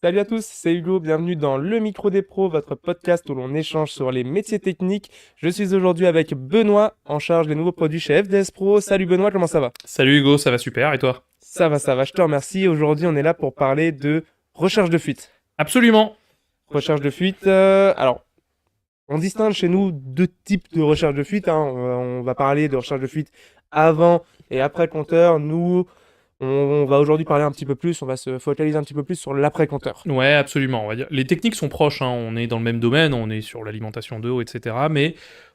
Salut à tous, c'est Hugo, bienvenue dans Le Micro des Pros, votre podcast où l'on échange sur les métiers techniques. Je suis aujourd'hui avec Benoît, en charge des nouveaux produits chez FDS Pro. Salut Benoît, comment ça va? Salut Hugo, ça va super, et toi? Ça va, je te remercie. Aujourd'hui, on est là pour parler de recherche de fuite. Absolument. Recherche de fuite, alors, on distingue chez nous deux types de recherche de fuite, hein. On va parler de recherche de fuite avant et après le compteur. Nous, on va aujourd'hui parler un petit peu plus, on va se focaliser un petit peu plus sur l'après-compteur. Ouais, absolument. On va dire. Les techniques sont proches, hein. On est dans le même domaine, on est sur l'alimentation d'eau, etc. Mais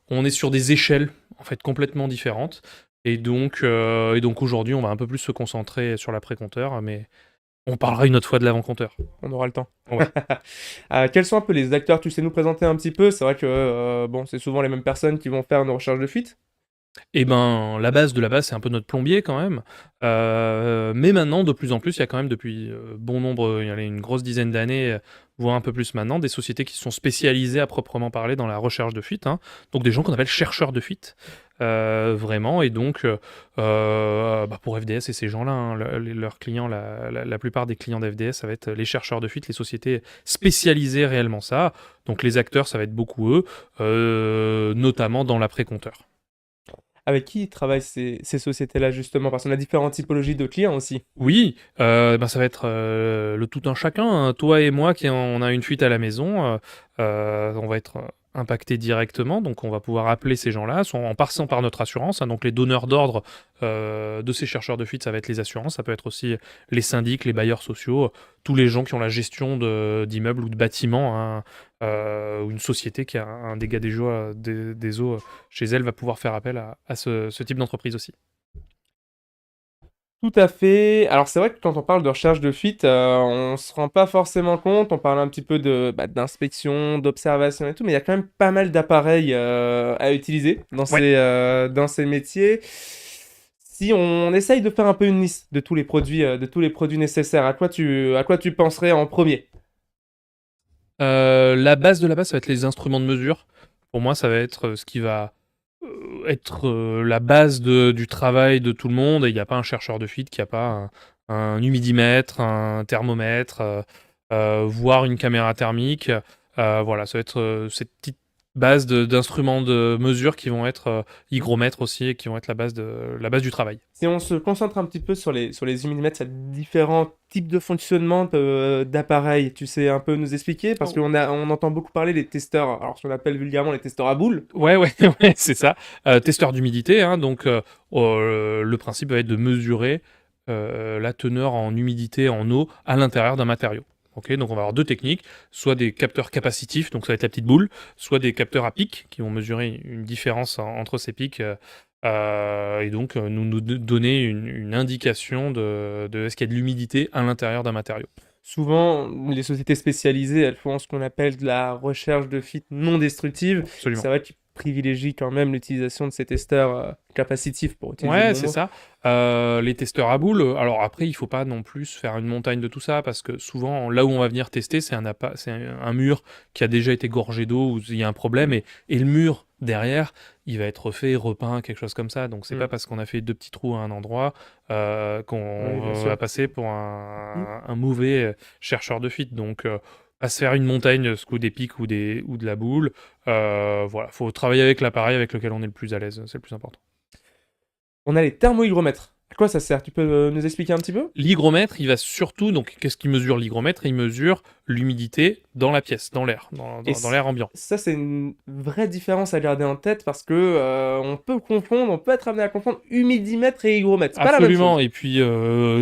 on est sur des échelles en fait complètement différentes. Et donc aujourd'hui, on va un peu plus se concentrer sur l'après-compteur, mais on parlera une autre fois de l'avant-compteur. On aura le temps. Ouais. Quels sont un peu les acteurs? Tu sais nous présenter un petit peu? C'est vrai que bon, c'est souvent les mêmes personnes qui vont faire nos recherches de fuite. Et ben, la base de la base, c'est un peu notre plombier quand même. Mais maintenant, de plus en plus, il y a quand même depuis bon nombre, il y a une grosse dizaine d'années, voire un peu plus maintenant, des sociétés qui se sont spécialisées à proprement parler dans la recherche de fuite, hein. Donc des gens qu'on appelle chercheurs de fuite, vraiment. Et donc, pour FDS et ces gens-là, hein, leurs clients, la plupart des clients d'FDS, ça va être les chercheurs de fuite, les sociétés spécialisées réellement ça. Donc les acteurs, ça va être beaucoup eux, notamment dans l'après-compteur. Avec qui travaillent ces sociétés-là justement? Parce qu'on a différentes typologies de clients aussi. Oui, ça va être, le tout un chacun, hein. Toi et moi on a une fuite à la maison, on va être, impactés directement, donc on va pouvoir appeler ces gens-là, soit en passant par notre assurance, hein. Donc les donneurs d'ordre, de ces chercheurs de fuite, ça va être les assurances, ça peut être aussi les syndics, les bailleurs sociaux, tous les gens qui ont la gestion d'immeubles ou de bâtiments, hein, ou une société qui a un dégât des eaux, chez elle va pouvoir faire appel à ce type d'entreprise aussi. Tout à fait. Alors c'est vrai que quand on parle de recherche de fuite, on se rend pas forcément compte. On parle un petit peu d'inspection, d'observation et tout, mais il y a quand même pas mal d'appareils à utiliser Ouais. dans ces métiers. Si on essaye de faire un peu une liste de tous les produits nécessaires, à quoi tu penserais en premier? La base de la base, ça va être les instruments de mesure. Pour moi, ça va être, ce qui va, être, la base du travail de tout le monde, et il y a pas un chercheur de fuite qui a pas un humidimètre, un thermomètre, voire une caméra thermique. Voilà, ça va être, cette petite base d'instruments de mesure qui vont être, hygromètres aussi, et qui vont être la base du travail. Si on se concentre un petit peu sur les humidimètres, il y a différents types de fonctionnement d'appareils. Tu sais un peu nous expliquer? Parce on entend beaucoup parler des testeurs, alors ce qu'on appelle vulgairement les testeurs à boules. Ouais, ouais, ouais, c'est ça. Testeur d'humidité, hein, donc le principe va être de mesurer la teneur en humidité en eau à l'intérieur d'un matériau. Ok, donc on va avoir deux techniques, soit des capteurs capacitifs, donc ça va être la petite boule, soit des capteurs à pic qui vont mesurer une différence entre ces pics, et donc nous donner une indication de est-ce qu'il y a de l'humidité à l'intérieur d'un matériau. Souvent, les sociétés spécialisées, elles font ce qu'on appelle de la recherche de fuite non destructive. Absolument. C'est vrai qu'ils privilégient quand même l'utilisation de ces testeurs capacitifs pour utiliser le Ouais, bon c'est mot. ça. Les testeurs à boules, alors après, il faut pas non plus faire une montagne de tout ça, parce que souvent, là où on va venir tester, c'est un mur qui a déjà été gorgé d'eau, où il y a un problème, et le mur derrière, il va être refait, repeint, quelque chose comme ça. Donc c'est Mm. pas parce qu'on a fait deux petits trous à un endroit Oui, bien qu'on sûr. va passer pour Mm. un mauvais chercheur de fuite. Donc pas se faire une montagne, ce coup des pics ou de la boule. Voilà, faut travailler avec l'appareil avec lequel on est le plus à l'aise, c'est le plus important. On a les thermohygromètres. À quoi ça sert? Tu peux nous expliquer un petit peu? L'hygromètre, il va surtout, donc qu'est-ce qu'il mesure l'hygromètre? Il mesure l'humidité dans la pièce, dans l'air, Et dans l'air ambiant. ça, c'est une vraie différence à garder en tête parce que on peut être amené à confondre humidimètre et hygromètre. C'est pas la même Absolument, chose. et puis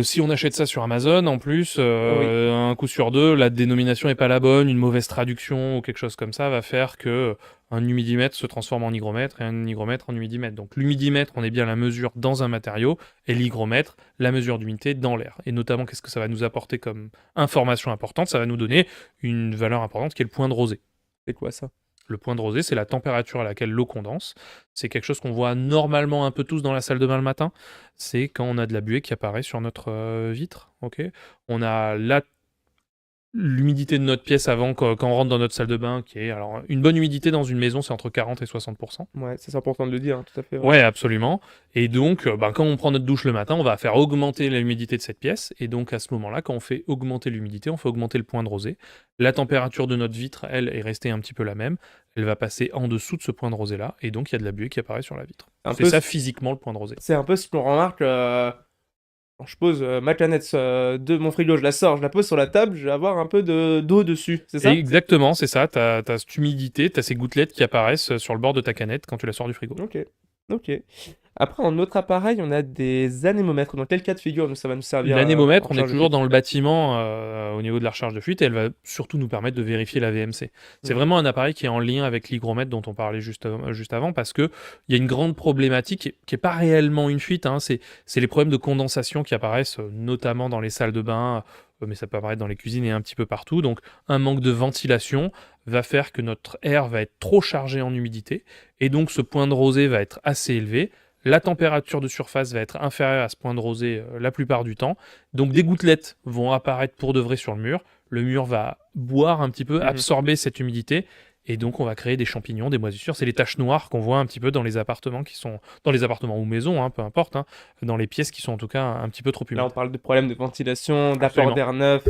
si on achète ça sur Amazon, en plus, Oui. un coup sur deux, la dénomination est pas la bonne, une mauvaise traduction ou quelque chose comme ça va faire que un humidimètre se transforme en hygromètre et un hygromètre en humidimètre. Donc l'humidimètre, on est bien la mesure dans un matériau, et l'hygromètre, la mesure d'humidité dans l'air. Et notamment, qu'est-ce que ça va nous apporter comme information importante? Ça va nous donner une valeur importante qui est le point de rosée. C'est quoi ça? Le point de rosée, c'est la température à laquelle l'eau condense. C'est quelque chose qu'on voit normalement un peu tous dans la salle de bain le matin. C'est quand on a de la buée qui apparaît sur notre vitre. Ok, on a la l'humidité de notre pièce avant quand on rentre dans notre salle de bain, qui est alors une bonne humidité dans une maison, c'est entre 40 et 60%. Ouais, c'est important de le dire, hein, tout à fait. Ouais, absolument. Et donc, quand on prend notre douche le matin, on va faire augmenter l'humidité de cette pièce. Et donc, à ce moment-là, quand on fait augmenter l'humidité, on fait augmenter le point de rosée. La température de notre vitre, elle, est restée un petit peu la même. Elle va passer en dessous de ce point de rosée-là. Et donc, il y a de la buée qui apparaît sur la vitre. Un C'est peu, ça physiquement le point de rosée. c'est un peu ce qu'on remarque quand je pose ma canette de mon frigo, je la sors, je la pose sur la table, je vais avoir un peu d'eau dessus, c'est ça? Exactement, c'est ça. T'as cette humidité, t'as ces gouttelettes qui apparaissent sur le bord de ta canette quand tu la sors du frigo. Ok, ok. Après, en autre appareil, on a des anémomètres. Dans quel cas de figure ça va nous servir en L'anémomètre, on est recharge de toujours fuite? dans le bâtiment au niveau de la recharge de fuite et elle va surtout nous permettre de vérifier la VMC. C'est Mhm. vraiment un appareil qui est en lien avec l'hygromètre dont on parlait juste avant parce qu'il y a une grande problématique qui est pas réellement une fuite, hein, c'est les problèmes de condensation qui apparaissent notamment dans les salles de bain, mais ça peut apparaître dans les cuisines et un petit peu partout. Donc un manque de ventilation va faire que notre air va être trop chargé en humidité et donc ce point de rosée va être assez élevé. La température de surface va être inférieure à ce point de rosée la plupart du temps. Donc des gouttelettes vont apparaître pour de vrai sur le mur. Le mur va boire un petit peu, Mhm. absorber cette humidité. Et donc on va créer des champignons, des moisissures. C'est les taches noires qu'on voit un petit peu dans les appartements qui sont... Dans les appartements ou maisons, hein, peu importe. Hein, dans les pièces qui sont en tout cas un petit peu trop Là, on humides. parle de problèmes de ventilation, d'apport Absolument. d'air neuf,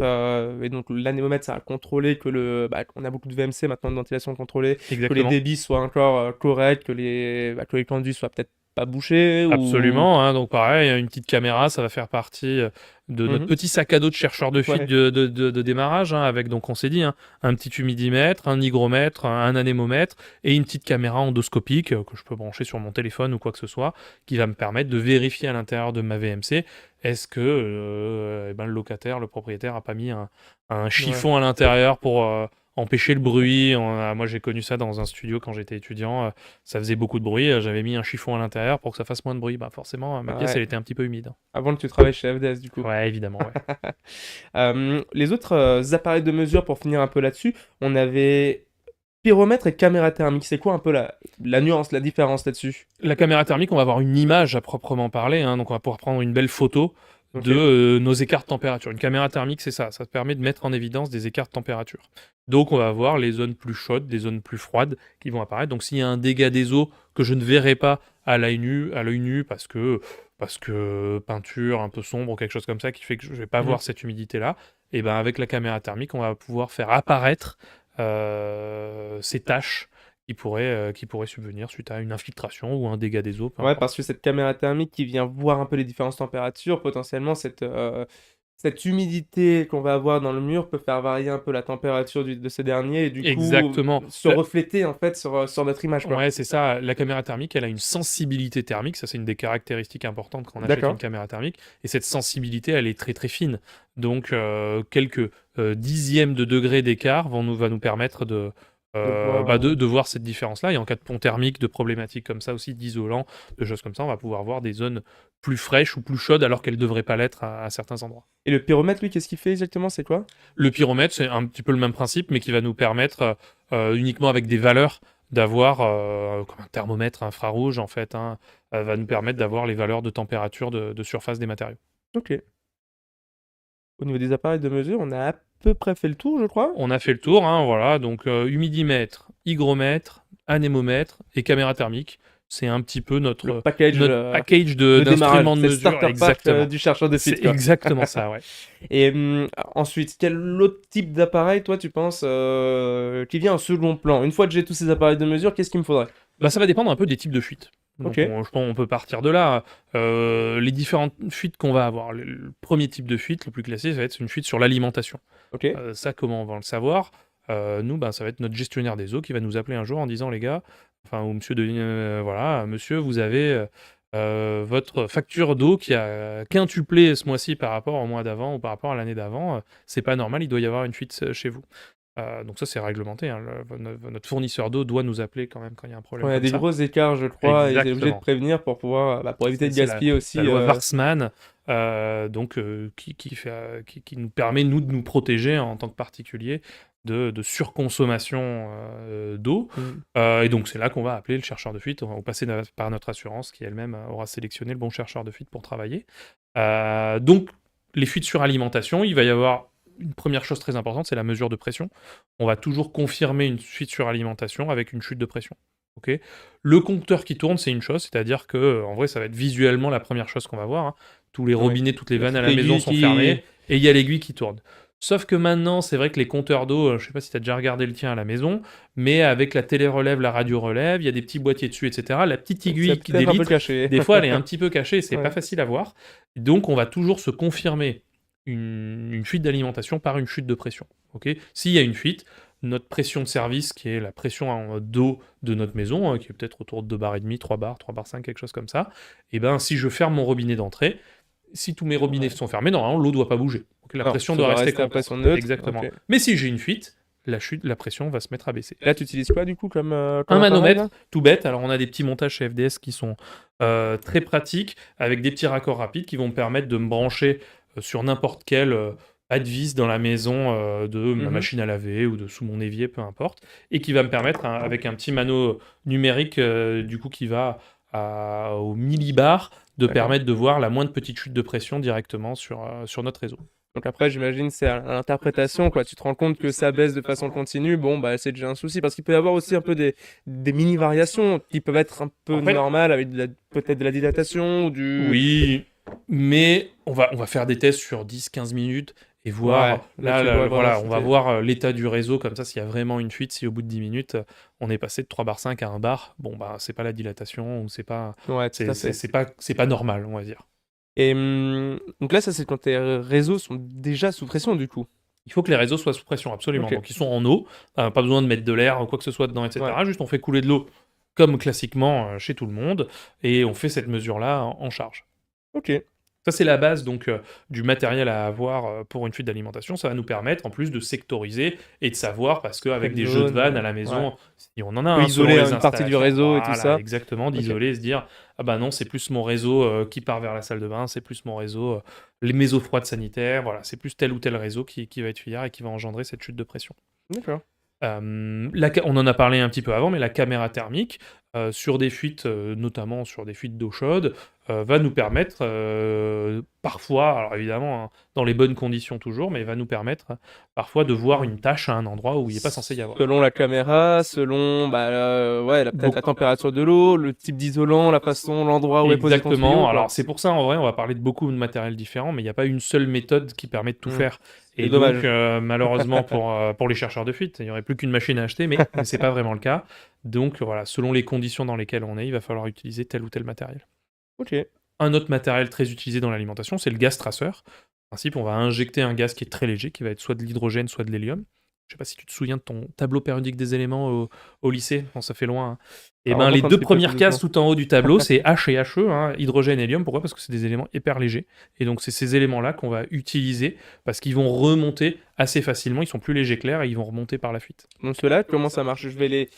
et donc l'anémomètre, ça va contrôler on a beaucoup de VMC maintenant de ventilation contrôlée, que les Exactement. débits soient encore corrects, que les conduits soient peut-être pas bouchés ou. Absolument, hein, donc pareil, une petite caméra, ça va faire partie de notre Mhm. petit sac à dos de chercheur de fuite Ouais. de démarrage, hein, avec, donc on s'est dit, hein, un petit humidimètre, un hygromètre, un anémomètre et une petite caméra endoscopique que je peux brancher sur mon téléphone ou quoi que ce soit, qui va me permettre de vérifier à l'intérieur de ma VMC, est-ce que le locataire, le propriétaire a pas mis un Ouais. chiffon à l'intérieur pour empêcher le bruit. Moi, j'ai connu ça dans un studio quand j'étais étudiant. Ça faisait beaucoup de bruit. J'avais mis un chiffon à l'intérieur pour que ça fasse moins de bruit. Bah, forcément, ma pièce, Ouais. elle était un petit peu humide. Avant que tu travailles chez FDS, du coup. Ouais, évidemment, ouais. Les autres appareils de mesure, pour finir un peu là-dessus, on avait pyromètre et caméra thermique. C'est quoi un peu la nuance, la différence là-dessus? La caméra thermique, on va avoir une image à proprement parler. Hein, donc, on va pouvoir prendre une belle photo Ok. de nos écarts de température. Une caméra thermique, c'est ça. Ça te permet de mettre en évidence des écarts de température. Donc, on va avoir les zones plus chaudes, des zones plus froides qui vont apparaître. Donc, s'il y a un dégât des eaux que je ne verrai pas à l'œil nu parce que peinture un peu sombre ou quelque chose comme ça qui fait que je ne vais pas Mhm. voir cette humidité-là, et ben avec la caméra thermique, on va pouvoir faire apparaître ces taches qui pourraient subvenir suite à une infiltration ou un dégât des eaux, peu Ouais, importe. parce que cette caméra thermique qui vient voir un peu les différentes températures, potentiellement cette humidité qu'on va avoir dans le mur peut faire varier un peu la température de ces derniers et du coup Exactement. se refléter en fait sur notre image, quoi. Ouais, c'est ça. La caméra thermique, elle a une sensibilité thermique. Ça, c'est une des caractéristiques importantes quand on achète une D'accord. caméra thermique. Et cette sensibilité, elle est très très fine. Donc, quelques dixièmes de degrés d'écart va nous permettre De voir. de voir cette différence-là. Et en cas de pont thermique, de problématiques comme ça aussi, d'isolant, de choses comme ça, on va pouvoir voir des zones plus fraîches ou plus chaudes alors qu'elles ne devraient pas l'être à certains endroits. Et le pyromètre, lui, qu'est-ce qu'il fait exactement? C'est quoi? Le pyromètre, c'est un petit peu le même principe, mais qui va nous permettre, uniquement avec des valeurs, d'avoir, comme un thermomètre infrarouge, en fait, hein, va nous permettre d'avoir les valeurs de température de surface des matériaux. Ok. Au niveau des appareils de mesure, on a à peu près fait le tour, je crois. On a fait le tour, hein, voilà, donc humidimètre, hygromètre, anémomètre et caméra thermique. C'est un petit peu Le notre package de démarrage, d'instruments de c'est le mesure. starter pack Exactement. du chercheur de fuite, C'est quoi. exactement ça, ouais. Et ensuite, quel autre type d'appareil, toi, tu penses, qui vient en second plan? Une fois que j'ai tous ces appareils de mesure, qu'est-ce qu'il me faudrait? Bah, ça va dépendre un peu des types de fuites. Donc, Ok. je pense qu'on peut partir de là. Les différentes fuites qu'on va avoir. Le premier type de fuite, le plus classique, ça va être une fuite sur l'alimentation. Ok. Ça, comment on va le savoir? Nous, ben, ça va être notre gestionnaire des eaux qui va nous appeler un jour en disant, les gars, enfin, ou monsieur, voilà, monsieur, vous avez votre facture d'eau qui a quintuplé ce mois-ci par rapport au mois d'avant ou par rapport à l'année d'avant. C'est pas normal, il doit y avoir une fuite chez vous. Donc ça, c'est réglementé, hein. Notre fournisseur d'eau doit nous appeler quand même quand il y a un problème Ouais, il y a comme des ça. gros écarts, je crois, et il est obligé de Exactement. prévenir pour pouvoir, pour éviter de C'est gaspiller aussi. la loi Warsmann, donc qui nous permet, nous, de nous protéger en tant que particulier de surconsommation d'eau. Et donc, c'est là qu'on va appeler le chercheur de fuite. On va passer par notre assurance qui elle-même aura sélectionné le bon chercheur de fuite pour travailler. Donc, les fuites sur alimentation, il va y avoir une première chose très importante, c'est la mesure de pression. On va toujours confirmer une fuite sur alimentation avec une chute de pression. Ok. Le compteur qui tourne, c'est une chose, c'est-à-dire que en vrai, ça va être visuellement la première chose qu'on va voir, hein. Tous les Ouais. robinets, toutes les La vannes à petite la maison aiguille sont qui- fermées et il y a l'aiguille qui tourne. Sauf que maintenant, c'est vrai que les compteurs d'eau, je sais pas si tu as déjà regardé le tien à la maison, mais avec la télé relève, la radio relève, il y a des petits boîtiers dessus, etc. La petite C'est aiguille qui peut-être un peu délite, caché. des fois, elle est un petit peu cachée, c'est Ouais. pas facile à voir. Donc, on va toujours se confirmer une fuite d'alimentation par une chute de pression. Ok. S'il y a une fuite, notre pression de service, qui est la pression d'eau de notre maison, qui est peut-être autour de 2 bars et demi, 3 bars, 3 bars 5, quelque chose comme ça, et ben si je ferme mon robinet d'entrée, si tous mes robinets sont fermés, normalement l'eau doit pas bouger. Ok, la Alors, pression ça doit va rester rester à constante. pression neutre. Exactement. Ok. Mais si j'ai une fuite, la pression va se mettre à baisser. Là, tu utilises quoi du coup comme Un appareil, manomètre, là tout bête. Alors, on a des petits montages chez FDS qui sont très pratiques, avec des petits raccords rapides qui vont me permettre de me brancher sur n'importe quel pas de vis dans la maison de ma Mhm. machine à laver ou de sous mon évier, peu importe, et qui va me permettre, avec un petit mano numérique, du coup, qui va au millibar, de D'accord. permettre de voir la moindre petite chute de pression directement sur notre réseau. Donc après, j'imagine, c'est à l'interprétation, quoi. Tu te rends compte que ça baisse de façon continue, bon, bah, c'est déjà un souci. Parce qu'il peut y avoir aussi un peu des mini-variations qui peuvent être un peu En fait- normales, avec peut-être de la dilatation ou du... Oui, mais on va faire des tests sur 10-15 minutes et voir. Ouais, là, Là, tu vois voilà, vraiment on va si t'es- voir l'état du réseau, comme ça, s'il y a vraiment une fuite, si au bout de 10 minutes, on est passé de 3 bar 5 à 1 bar, bon, bah, c'est pas la dilatation, ou c'est pas, Ouais, tout à fait. c'est pas normal, on va dire. Et donc là, ça, c'est quand tes réseaux sont déjà sous pression, du coup. Il faut que les réseaux soient sous pression, absolument. Ok. Donc, ils sont en eau, pas besoin de mettre de l'air ou quoi que ce soit dedans, etc. Ouais. Juste, on fait couler de l'eau, comme classiquement chez tout le monde, et on fait cette mesure-là en charge. Ok. Ça, c'est la base donc du matériel à avoir pour une fuite d'alimentation. Ça va nous permettre en plus de sectoriser et de savoir, parce qu'avec Quelle des jeux de zone, vannes à la maison, ouais. si on en a Peut un, isoler selon les une partie du installations, réseau et tout voilà, ça. exactement, d'isoler et se dire ah bah non, c'est plus mon réseau qui part vers la salle de bain, c'est plus mon réseau, les eaux froides sanitaires, voilà, c'est plus tel ou tel réseau qui va être fuyard et qui va engendrer cette chute de pression. D'accord. On en a parlé un petit peu avant, mais la caméra thermique, sur des fuites, notamment sur des fuites d'eau chaude, va nous permettre, parfois, alors évidemment, hein, dans les bonnes conditions toujours, mais va nous permettre parfois de voir une tache à un endroit où il n'est pas censé y avoir. Selon la caméra, selon ouais, peut-être la température de l'eau, le type d'isolant, la façon, l'endroit où est posé ton tuyau, Exactement. quoi. Alors c'est pour ça, en vrai, on va parler de beaucoup de matériel différent, mais il n'y a pas une seule méthode qui permet de tout faire. C'est Et dommage. donc, malheureusement pour les chercheurs de fuite, il n'y aurait plus qu'une machine à acheter, mais c'est pas vraiment le cas. Donc voilà, selon les conditions dans lesquelles on est, il va falloir utiliser tel ou tel matériel. Ok. Un autre matériel très utilisé dans l'alimentation, c'est le gaz traceur. En principe, on va injecter un gaz qui est très léger, qui va être soit de l'hydrogène, soit de l'hélium. Je sais pas si tu te souviens de ton tableau périodique des éléments au lycée. Bon, ça fait loin, hein. Et Alors, ben, on les entend un deux petit peu premières tout cases doucement. tout en haut du tableau, c'est H et HE, hein, hydrogène et hélium. Pourquoi? Parce que c'est des éléments hyper légers. Et donc, c'est ces éléments-là qu'on va utiliser parce qu'ils vont remonter assez facilement. Ils sont plus légers clairs et ils vont remonter par la fuite. Donc ceux-là, comment ça marche? Je vais les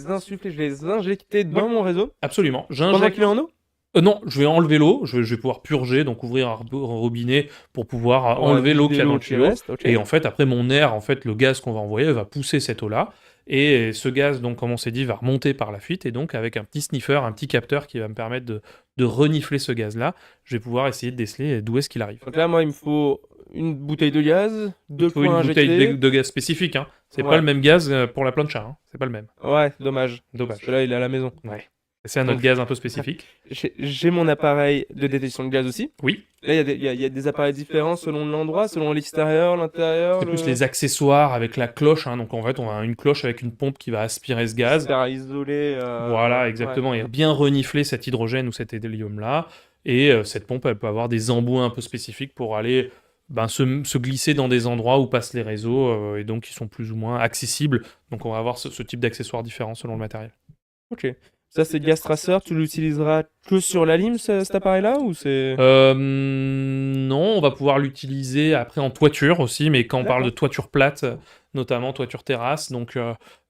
insuffler, je vais les injecter dans mon réseau Absolument. pendant J'injecte. qu'il est en eau? Non, je vais enlever l'eau, je vais pouvoir purger, donc ouvrir un robinet pour pouvoir enlever l'eau qu'il y a dans le qui tuyau. reste, ok. Et en fait, après mon air, en fait, le gaz qu'on va envoyer va pousser cette eau-là. Et ce gaz, donc, comme on s'est dit, va remonter par la fuite. Et donc, avec un petit sniffer, un petit capteur qui va me permettre de renifler ce gaz-là, je vais pouvoir essayer de déceler d'où est-ce qu'il arrive. Donc là, moi, il me faut une bouteille de gaz, deux Il faut points une bouteille injectés. de gaz spécifique, hein. C'est pas Ouais. le même gaz pour la plancha, hein. C'est pas le même. Ouais, dommage. Dommage. Parce que là, il est à la maison. Ouais. C'est un autre Donc- gaz un peu spécifique. J'ai mon appareil de détection de gaz aussi. Oui. Là, il y a des appareils différents selon l'endroit, selon l'extérieur, l'intérieur. C'est plus les accessoires avec la cloche, hein. Donc en fait, on a une cloche avec une pompe qui va aspirer ce gaz. Faire isoler. Voilà, exactement. Et bien renifler cet hydrogène ou cet hélium-là. Et cette pompe, elle peut avoir des embouts un peu spécifiques pour aller se glisser dans des endroits où passent les réseaux et donc qui sont plus ou moins accessibles. Donc on va avoir ce type d'accessoires différents selon le matériel. Ok. Ça, c'est Gas Tracer. Tu l'utiliseras que sur la lime, cet appareil-là, ou c'est... Non, on va pouvoir l'utiliser après en toiture aussi, mais quand on parle de toiture plate, notamment toiture terrasse, donc,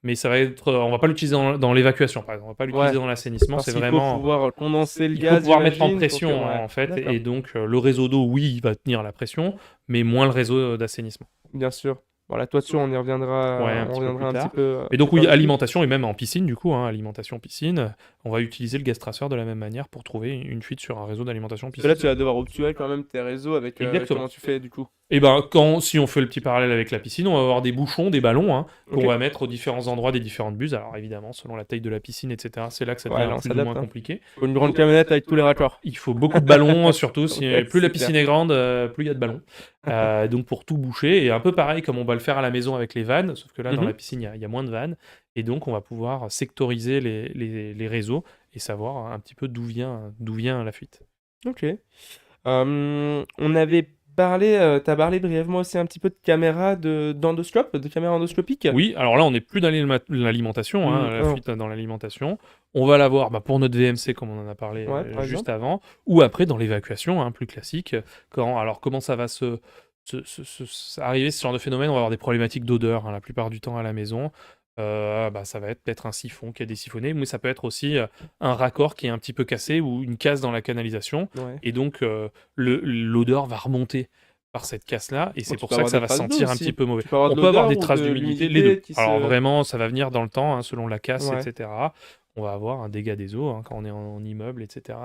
mais ça va être, on va pas l'utiliser dans l'évacuation, par exemple, on va pas l'utiliser dans l'assainissement, Parce c'est qu'il vraiment... faut pouvoir condenser le Il gaz, faut pouvoir mettre en j'imagine, pression, pour que- ouais. en fait, D'accord. et donc le réseau d'eau, oui, il va tenir la pression, mais moins le réseau d'assainissement. Bien sûr. Bon, la toiture, on y reviendra, Ouais, un on petit peu reviendra plus un tard. petit peu. Et donc oui, par-dessus. alimentation, et même en piscine, du coup, hein, alimentation piscine, on va utiliser le gaz traceur de la même manière pour trouver une fuite sur un réseau d'alimentation Parce que piscine. là, tu vas devoir obturer quand même tes réseaux avec Exactement. comment tu fais du coup. Et ben, si on fait le petit parallèle avec la piscine, on va avoir des bouchons, des ballons, hein, qu'on Ok. va mettre aux différents endroits des différentes buses. Alors évidemment, selon la taille de la piscine, etc., c'est là que ça Ouais, devient là, on plus ou s'adapte. moins compliqué. Faut une grande camionnette avec tous les raccords. Il faut beaucoup de ballons, surtout. Ouais, Plus la c'est piscine clair. est grande, plus il y a de ballons. Donc pour tout boucher, et un peu pareil comme on va le faire à la maison avec les vannes, sauf que là, dans la piscine, il y a moins de vannes. Et donc, on va pouvoir sectoriser les réseaux et savoir un petit peu d'où vient la fuite. Ok. On avait parlé, t'as parlé brièvement aussi un petit peu de caméras d'endoscope, de caméras endoscopiques. Oui, alors là, on n'est plus dans l'alimentation, hein, la Non. fuite dans l'alimentation. On va l'avoir pour notre VMC, comme on en a parlé Ouais, par juste exemple. avant, ou après dans l'évacuation, hein, plus classique. Alors, comment ça va arriver, ce genre de phénomène? On va avoir des problématiques d'odeur, hein, la plupart du temps à la maison. Ça va être peut-être un siphon qui a désiphonné, mais ça peut être aussi un raccord qui est un petit peu cassé ou une casse dans la canalisation. Ouais. Et donc, l'odeur va remonter par cette casse-là, et c'est Bon, tu pour peux ça que avoir ça des va traces d'eau sentir un petit aussi. peu mauvais. Tu peux avoir On de peut avoir l'odeur des ou traces de d'humidité, les deux. l'humidité qui Alors se... vraiment, ça va venir dans le temps, hein, selon la casse, Ouais. etc. On va avoir un dégât des eaux, hein, quand on est en immeuble, etc.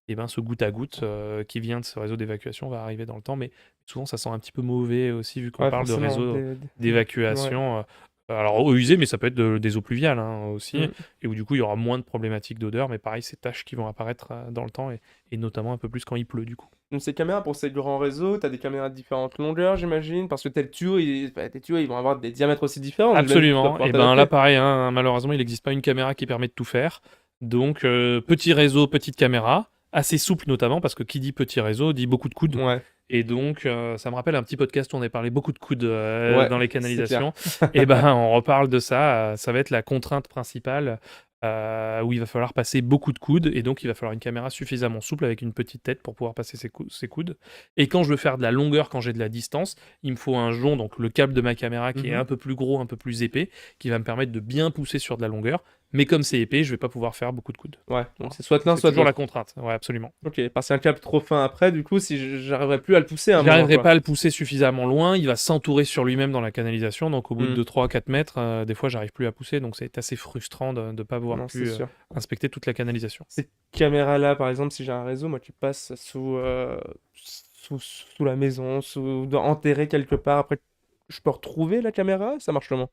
Et ben ce goutte à goutte qui vient de ce réseau d'évacuation va arriver dans le temps, mais souvent ça sent un petit peu mauvais aussi, vu qu'on Ouais, parle de forcément. réseau Ouais. d'évacuation. Alors eau usée, mais ça peut être des eaux pluviales, hein, aussi, Mm. et où du coup il y aura moins de problématiques d'odeur, mais pareil, ces taches qui vont apparaître dans le temps, et notamment un peu plus quand il pleut du coup. Donc ces caméras, pour ces grands réseaux, t'as des caméras de différentes longueurs, j'imagine, parce que tel tuyau, tes tuyaux, ils vont avoir des diamètres aussi différents, donc j'imagine que tu dois Absolument. pouvoir Et ben là, t'adapter. pareil, hein, malheureusement, il n'existe pas une caméra qui permet de tout faire. Donc, petit réseau, petite caméra, assez souple notamment, parce que qui dit petit réseau dit beaucoup de coudes. Ouais, Et donc, ça me rappelle un petit podcast où on avait parlé beaucoup de coudes ouais, dans les c'est clair. canalisations. Et ben, on reparle de ça. Ça va être la contrainte principale, où il va falloir passer beaucoup de coudes. Et donc, il va falloir une caméra suffisamment souple avec une petite tête pour pouvoir passer ces coudes. Et quand je veux faire de la longueur, quand j'ai de la distance, il me faut un jonc, donc le câble de ma caméra qui est Mhm. un peu plus gros, un peu plus épais, qui va me permettre de bien pousser sur de la longueur. Mais comme c'est épais, je vais pas pouvoir faire beaucoup de coudes. Ouais, donc Voilà. c'est soit l'un, C'est soit toujours la l'autre. contrainte. Ouais, absolument. Ok, parce qu'un câble trop fin après, du coup, si j'arriverai plus à le pousser à un moment, J'arriverai quoi. pas à le pousser suffisamment loin, il va s'entourer sur lui-même dans la canalisation, donc au bout Hmm. de 3-4 mètres, des fois j'arrive plus à pousser, donc c'est assez frustrant de ne pas avoir Non, c'est pu sûr. inspecter toute la canalisation. Ces caméras-là, par exemple, si j'ai un réseau, moi, qui passe sous la maison, enterré quelque part, après, je peux retrouver la caméra? Ça marche comment?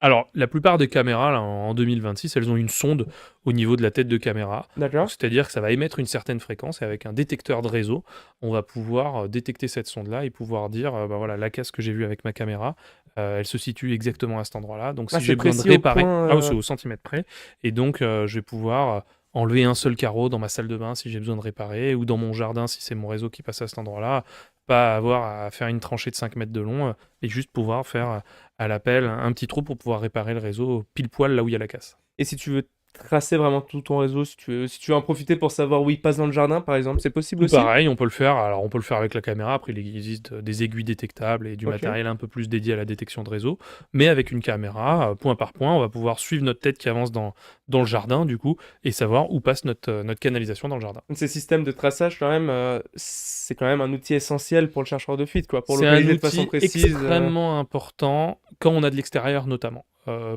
Alors, la plupart des caméras, là, en 2026, elles ont une sonde au niveau de la tête de caméra. D'accord? C'est-à-dire que ça va émettre une certaine fréquence, et avec un détecteur de réseau, on va pouvoir détecter cette sonde-là et pouvoir dire, voilà, la casse que j'ai vue avec ma caméra, elle se situe exactement à cet endroit-là. Donc Ah, si c'est j'ai besoin de précis au réparer, point. c'est au centimètre près, et donc je vais pouvoir enlever un seul carreau dans ma salle de bain si j'ai besoin de réparer, ou dans mon jardin si c'est mon réseau qui passe à cet endroit-là, pas avoir à faire une tranchée de 5 mètres de long, et juste pouvoir faire à l'appel un petit trou pour pouvoir réparer le réseau pile poil là où il y a la casse. Et si tu veux tracer vraiment tout ton réseau, si tu veux en profiter pour savoir où il passe dans le jardin, par exemple, c'est possible Tout aussi? pareil, on peut le faire. Alors, on peut le faire avec la caméra. Après, il existe des aiguilles détectables et du Ok. matériel un peu plus dédié à la détection de réseau. Mais avec une caméra, point par point, on va pouvoir suivre notre tête qui avance dans le jardin, du coup, et savoir où passe notre canalisation dans le jardin. Donc ces systèmes de traçage, quand même, c'est quand même un outil essentiel pour le chercheur de fuite, quoi, pour C'est un localiser de façon outil précise. extrêmement important quand on a de l'extérieur, notamment.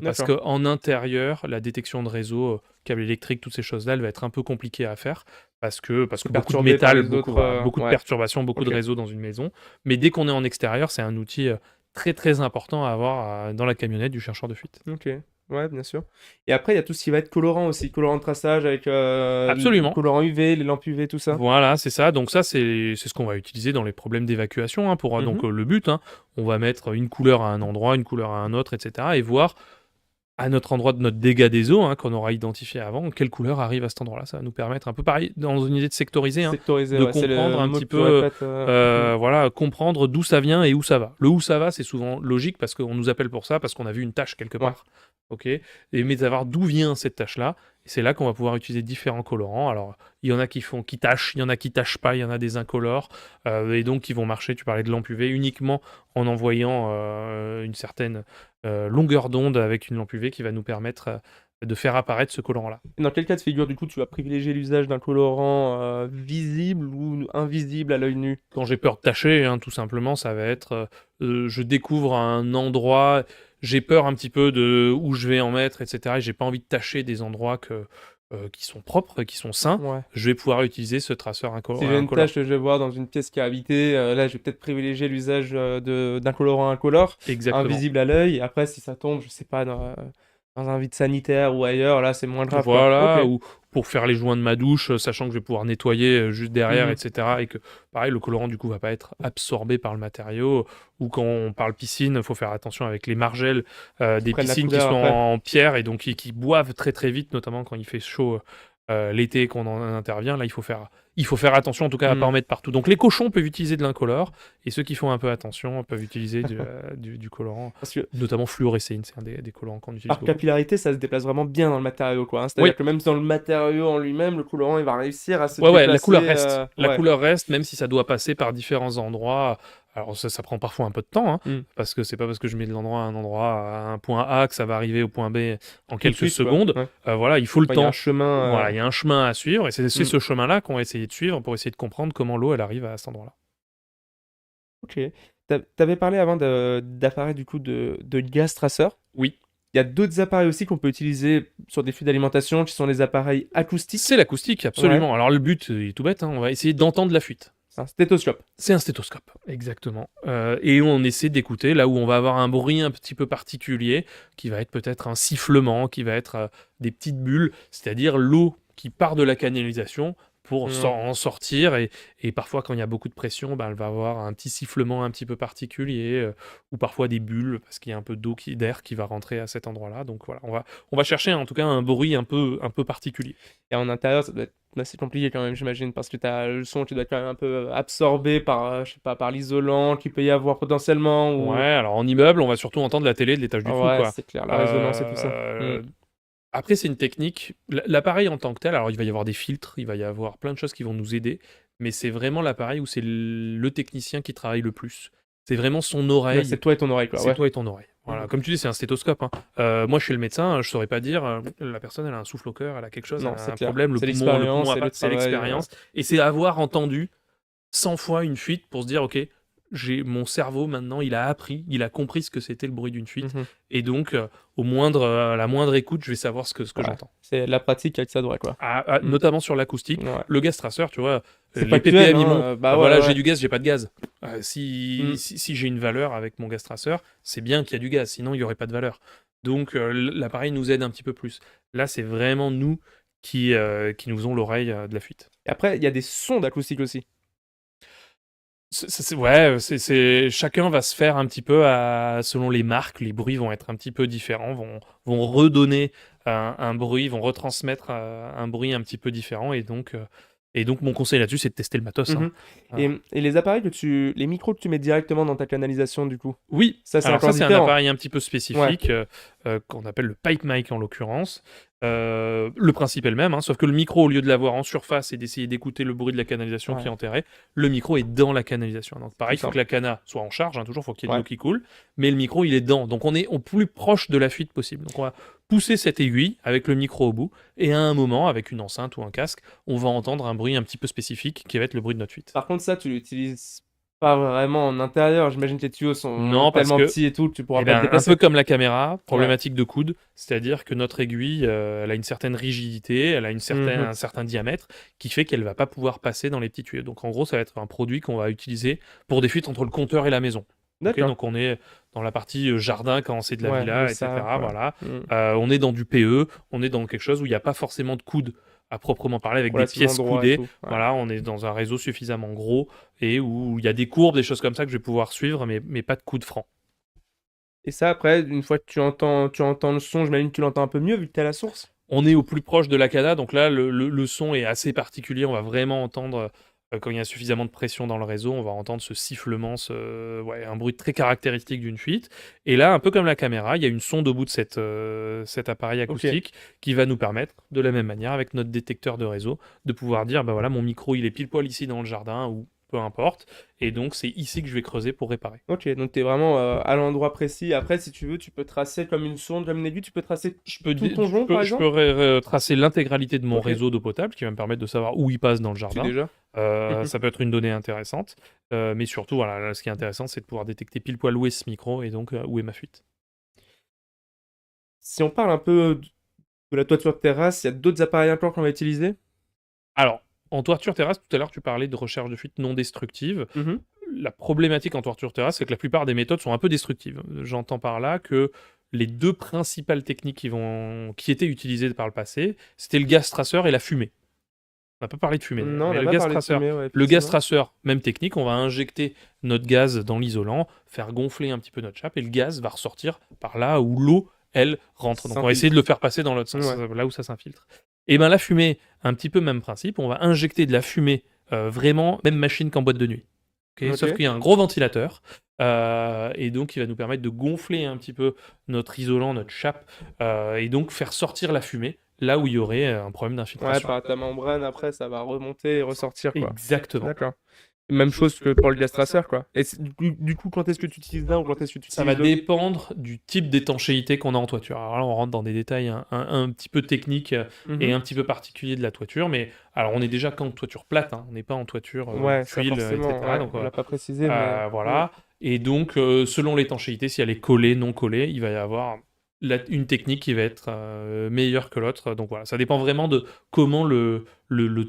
Parce D'accord. qu'en intérieur, la détection de réseau, câble électrique, toutes ces choses-là, elle va être un peu compliquée à faire parce que beaucoup de Perturbé par métal, les autres. beaucoup de Ouais. perturbations, beaucoup de Ok. réseaux dans une maison. Mais dès qu'on est en extérieur, c'est un outil très très important à avoir dans la camionnette du chercheur de fuite. Ok. Ouais, bien sûr. Et après, il y a tout ce qui va être colorant aussi, colorant de traçage avec Absolument. colorant UV, les lampes UV, tout ça. Voilà, c'est ça. Donc ça, c'est ce qu'on va utiliser dans les problèmes d'évacuation, hein, pour donc Mhm. le but, hein, on va mettre une couleur à un endroit, une couleur à un autre, etc. et voir à notre endroit de notre dégât des eaux, hein, qu'on aura identifié avant, quelle couleur arrive à cet endroit-là. Ça va nous permettre un peu pareil, dans une idée de sectoriser, hein, Sectorisé, de ouais, c'est le comprendre un mot petit que tu peu, répètes. voilà, comprendre d'où ça vient et où ça va. Le où ça va, c'est souvent logique parce qu'on nous appelle pour ça, parce qu'on a vu une tâche quelque Ouais. part. Ok. Mais de savoir d'où vient cette tâche-là, et c'est là qu'on va pouvoir utiliser différents colorants. Alors, il y en a qui tâchent, il y en a qui tâchent pas, il y en a des incolores, et donc qui vont marcher. Tu parlais de lampe UV uniquement en envoyant une certaine longueur d'onde avec une lampe UV qui va nous permettre de faire apparaître ce colorant-là. Dans quel cas de figure, du coup, tu vas privilégier l'usage d'un colorant visible ou invisible à l'œil nu? Quand j'ai peur de tâcher, hein, tout simplement, ça va être je découvre un endroit, j'ai peur un petit peu de où je vais en mettre, etc. Et j'ai pas envie de tâcher des endroits qui sont propres, qui sont sains, Ouais. je vais pouvoir utiliser ce traceur Si j'ai une incolore. tâche que je vais voir dans une pièce qui est habitée, là, je vais peut-être privilégier l'usage d'un colorant incolore, Exactement. invisible à l'œil. Après, si ça tombe, je sais pas, dans un vide sanitaire ou ailleurs, là, c'est moins grave, quoi. Ok. Voilà, ou pour faire les joints de ma douche, sachant que je vais pouvoir nettoyer juste derrière, Mhm. etc. Et que, pareil, le colorant, du coup, va pas être absorbé par le matériau. Ou quand on parle piscine, il faut faire attention avec les margelles des Prennent la piscines qui couleur sont après. en pierre et donc qui boivent très très vite, notamment quand il fait chaud l'été et qu'on en intervient. Là, il faut faire attention, en tout cas, à pas en Mhm. mettre partout. Donc, les cochons peuvent utiliser de l'incolore et ceux qui font un peu attention peuvent utiliser du colorant, Parce que notamment fluorescéine, c'est un des colorants qu'on utilise par beaucoup. capillarité, ça se déplace vraiment bien dans le matériau, quoi, hein. Oui, C'est-à-dire que même dans le matériau en lui-même, le colorant, il va réussir à se ouais, la déplacer. couleur reste. La Ouais. couleur reste, même si ça doit passer par différents endroits. Alors ça prend parfois un peu de temps, hein, Mm. parce que c'est pas parce que je mets de l'endroit à un endroit, à un point A, que ça va arriver au point B en Tout de quelques suite, quoi. secondes. Ouais. Voilà, il faut le Enfin, il y a un temps. chemin. Voilà, il y a un chemin à suivre, et c'est Mm. ce chemin-là qu'on va essayer de suivre pour essayer de comprendre comment l'eau, elle arrive à cet endroit-là. Ok. T'avais parlé avant d'appareils du coup de gaz traceur. Oui, Il y a d'autres appareils aussi qu'on peut utiliser sur des flux d'alimentation qui sont les appareils acoustiques. c'est l'acoustique, Ouais. absolument. Alors le but il est tout bête, hein, on va essayer d'entendre la fuite. C'est un stéthoscope. C'est un stéthoscope, exactement. Et on essaie d'écouter là où on va avoir un bruit un petit peu particulier, qui va être peut-être un sifflement, qui va être des petites bulles, c'est-à-dire l'eau qui part de la canalisation pour Mm. en sortir. Et parfois, quand il y a beaucoup de pression, ben, elle va avoir un petit sifflement un petit peu particulier, ou parfois des bulles, parce qu'il y a un peu d'air qui va rentrer à cet endroit-là. Donc voilà, on va chercher en tout cas un bruit un peu particulier. Et en intérieur, ça doit être assez compliqué quand même, j'imagine, parce que t'as le son qui doit être quand même un peu absorbé par, je sais pas, par l'isolant qu'il peut y avoir potentiellement, Ouais, ou... alors en immeuble, on va surtout entendre la télé de l'étage du Ah dessous, ouais, quoi. c'est clair, la résonance et tout ça. Mm. Euh, Après, c'est une technique. L'appareil en tant que tel, alors il va y avoir des filtres, il va y avoir plein de choses qui vont nous aider, mais c'est vraiment l'appareil où c'est le technicien qui travaille le plus. C'est vraiment son Ouais, oreille, c'est toi et ton oreille, quoi, c'est ouais. toi et ton oreille. Voilà, Mhm. comme tu dis, c'est un stéthoscope, hein. Moi, je suis le médecin, je saurais pas dire, la personne, elle a un souffle au cœur, elle a quelque chose, elle Non, a c'est un clair. problème, C'est le poumon l'expérience va et pas, le c'est travail. l'expérience. Et c'est avoir entendu 100 fois une fuite pour se dire, ok, mon cerveau maintenant, il a appris, il a compris ce que c'était le bruit d'une fuite, Mhm. et donc à la moindre écoute, je vais savoir ce que Ouais, j'entends. c'est la pratique avec ça doit, quoi. Mm. Notamment sur l'acoustique, Ouais. le gaz traceur, tu vois, C'est les factuel, ppm ils hein. montent. Bah ouais, Voilà, ouais, j'ai ouais. du gaz, j'ai pas de gaz. Mm. Si j'ai une valeur avec mon gaz traceur, c'est bien qu'il y a du gaz, sinon il y aurait pas de valeur. Donc l'appareil nous aide un petit peu plus. Là, c'est vraiment nous qui nous faisons l'oreille de la fuite. Et après, il y a des sons d'acoustique aussi. Ouais, chacun va se faire un petit peu selon les marques, les bruits vont être un petit peu différents, vont redonner un bruit, vont retransmettre un bruit un petit peu différent, et donc mon conseil là-dessus, c'est de tester le matos, hein. Mhm. Et les appareils les micros que tu mets directement dans ta canalisation, du coup, Oui, ça c'est alors ça encore c'est un différent. appareil un petit peu Ouais. spécifique qu'on appelle le pipe mic en l'occurrence. Le principe est le même, hein, sauf que le micro, au lieu de l'avoir en surface et d'essayer d'écouter le bruit de la canalisation qui est Ouais. enterré, le micro est dans la canalisation. Donc pareil, il faut simple. que la cana soit en charge, hein, toujours, il faut qu'il y ait de Ouais. l'eau qui coule, mais le micro il est dedans. Donc on est au plus proche de la fuite possible. Donc on va pousser cette aiguille avec le micro au bout, et à un moment, avec une enceinte ou un casque, on va entendre un bruit un petit peu spécifique qui va être le bruit de notre fuite. Par contre, ça, tu l'utilises pas vraiment en intérieur. J'imagine que les tuyaux sont Non, parce tellement que petits et tout que tu pourras eh pas te ben, un déplacer. peu comme la caméra, problématique de coude, c'est-à-dire que notre aiguille, elle a une certaine rigidité, elle a Mhm. un certain diamètre, qui fait qu'elle va pas pouvoir passer dans les petits tuyaux. Donc en gros, ça va être un produit qu'on va utiliser pour des fuites entre le compteur et la maison. Ok, D'accord. donc on est dans la partie jardin quand c'est de la Ouais, villa, le etc. sac, ouais. Voilà. Mm. On est dans du PE, on est dans quelque chose où il n'y a pas forcément de coude à proprement parler, avec des Relativement pièces droit et coudées. tout. Ouais. Voilà, on est dans un réseau suffisamment gros et où il y a des courbes, des choses comme ça que je vais pouvoir suivre, mais pas de coude franc. Et ça, après, une fois que tu entends le son, j'imagine que tu l'entends un peu mieux vu que t'es à la source. On est au plus proche de la cana, donc là, le son est assez particulier. On va vraiment entendre, quand il y a suffisamment de pression dans le réseau, on va entendre ce sifflement, un bruit très caractéristique d'une fuite. Et là, un peu comme la caméra, il y a une sonde au bout de cet appareil acoustique qui va nous permettre, de la même manière, avec notre détecteur de réseau, de pouvoir dire, bah voilà, mon micro, il est pile poil ici dans le jardin, ou peu importe. Et donc, c'est ici que je vais creuser pour réparer. Ok, donc t'es vraiment à l'endroit précis. Après, si tu veux, tu peux tracer comme une sonde, comme une aiguille, tu peux tracer tout ton jonc, par Je exemple. peux tracer l'intégralité de mon Ok. réseau d'eau potable, qui va me permettre de savoir où il passe dans le Tu jardin. déjà. Mhm. Ça peut être une donnée intéressante, mais surtout, voilà, là, ce qui est intéressant, c'est de pouvoir détecter pile poil où est ce micro et donc où est ma fuite. Si on parle un peu Ou la toiture de terrasse, il y a d'autres appareils encore qu'on va utiliser? Alors, en toiture terrasse, tout à l'heure, tu parlais de recherche de fuite non destructive. Mhm. La problématique en toiture terrasse, c'est que la plupart des méthodes sont un peu destructives. J'entends par là que les deux principales techniques qui étaient utilisées par le passé, c'était le gaz traceur et la fumée. On n'a pas parlé de fumée d'ailleurs, Non, on mais n'a le pas gaz parlé de traceur. fumée, ouais, Le gaz effectivement. traceur, même technique, on va injecter notre gaz dans l'isolant, faire gonfler un petit peu notre chape, et le gaz va ressortir par là où l'eau, elle, rentre. Donc on va essayer de le faire passer dans l'autre sens, Ouais. là où ça s'infiltre. Et bien la fumée, un petit peu même principe, on va injecter de la fumée, vraiment, même machine qu'en boîte de nuit. Ok. Sauf Ok. qu'il y a un gros ventilateur, et donc il va nous permettre de gonfler un petit peu notre isolant, notre chape, et donc faire sortir la fumée là où il y aurait un problème Ouais, d'infiltration. par ta membrane, après, ça va remonter et ressortir, quoi. Exactement. D'accord. Même chose que pour le gaz traceur, quoi. Et du coup, quand est-ce que tu utilises l'un ou quand est-ce que tu Ça va utilises l'autre? dépendre du type d'étanchéité qu'on a en toiture. Alors là, on rentre dans des détails un petit peu techniques et Mhm. un petit peu particuliers de la toiture, mais alors on est déjà qu'en toiture plate, hein, on n'est pas en toiture Ouais, ça tuile, forcément, etc. ouais, Donc on l'a pas précisé, mais... voilà. Et donc, selon l'étanchéité, si elle est collée, non collée, il va y avoir une technique qui va être meilleure que l'autre. Donc voilà, ça dépend vraiment de comment le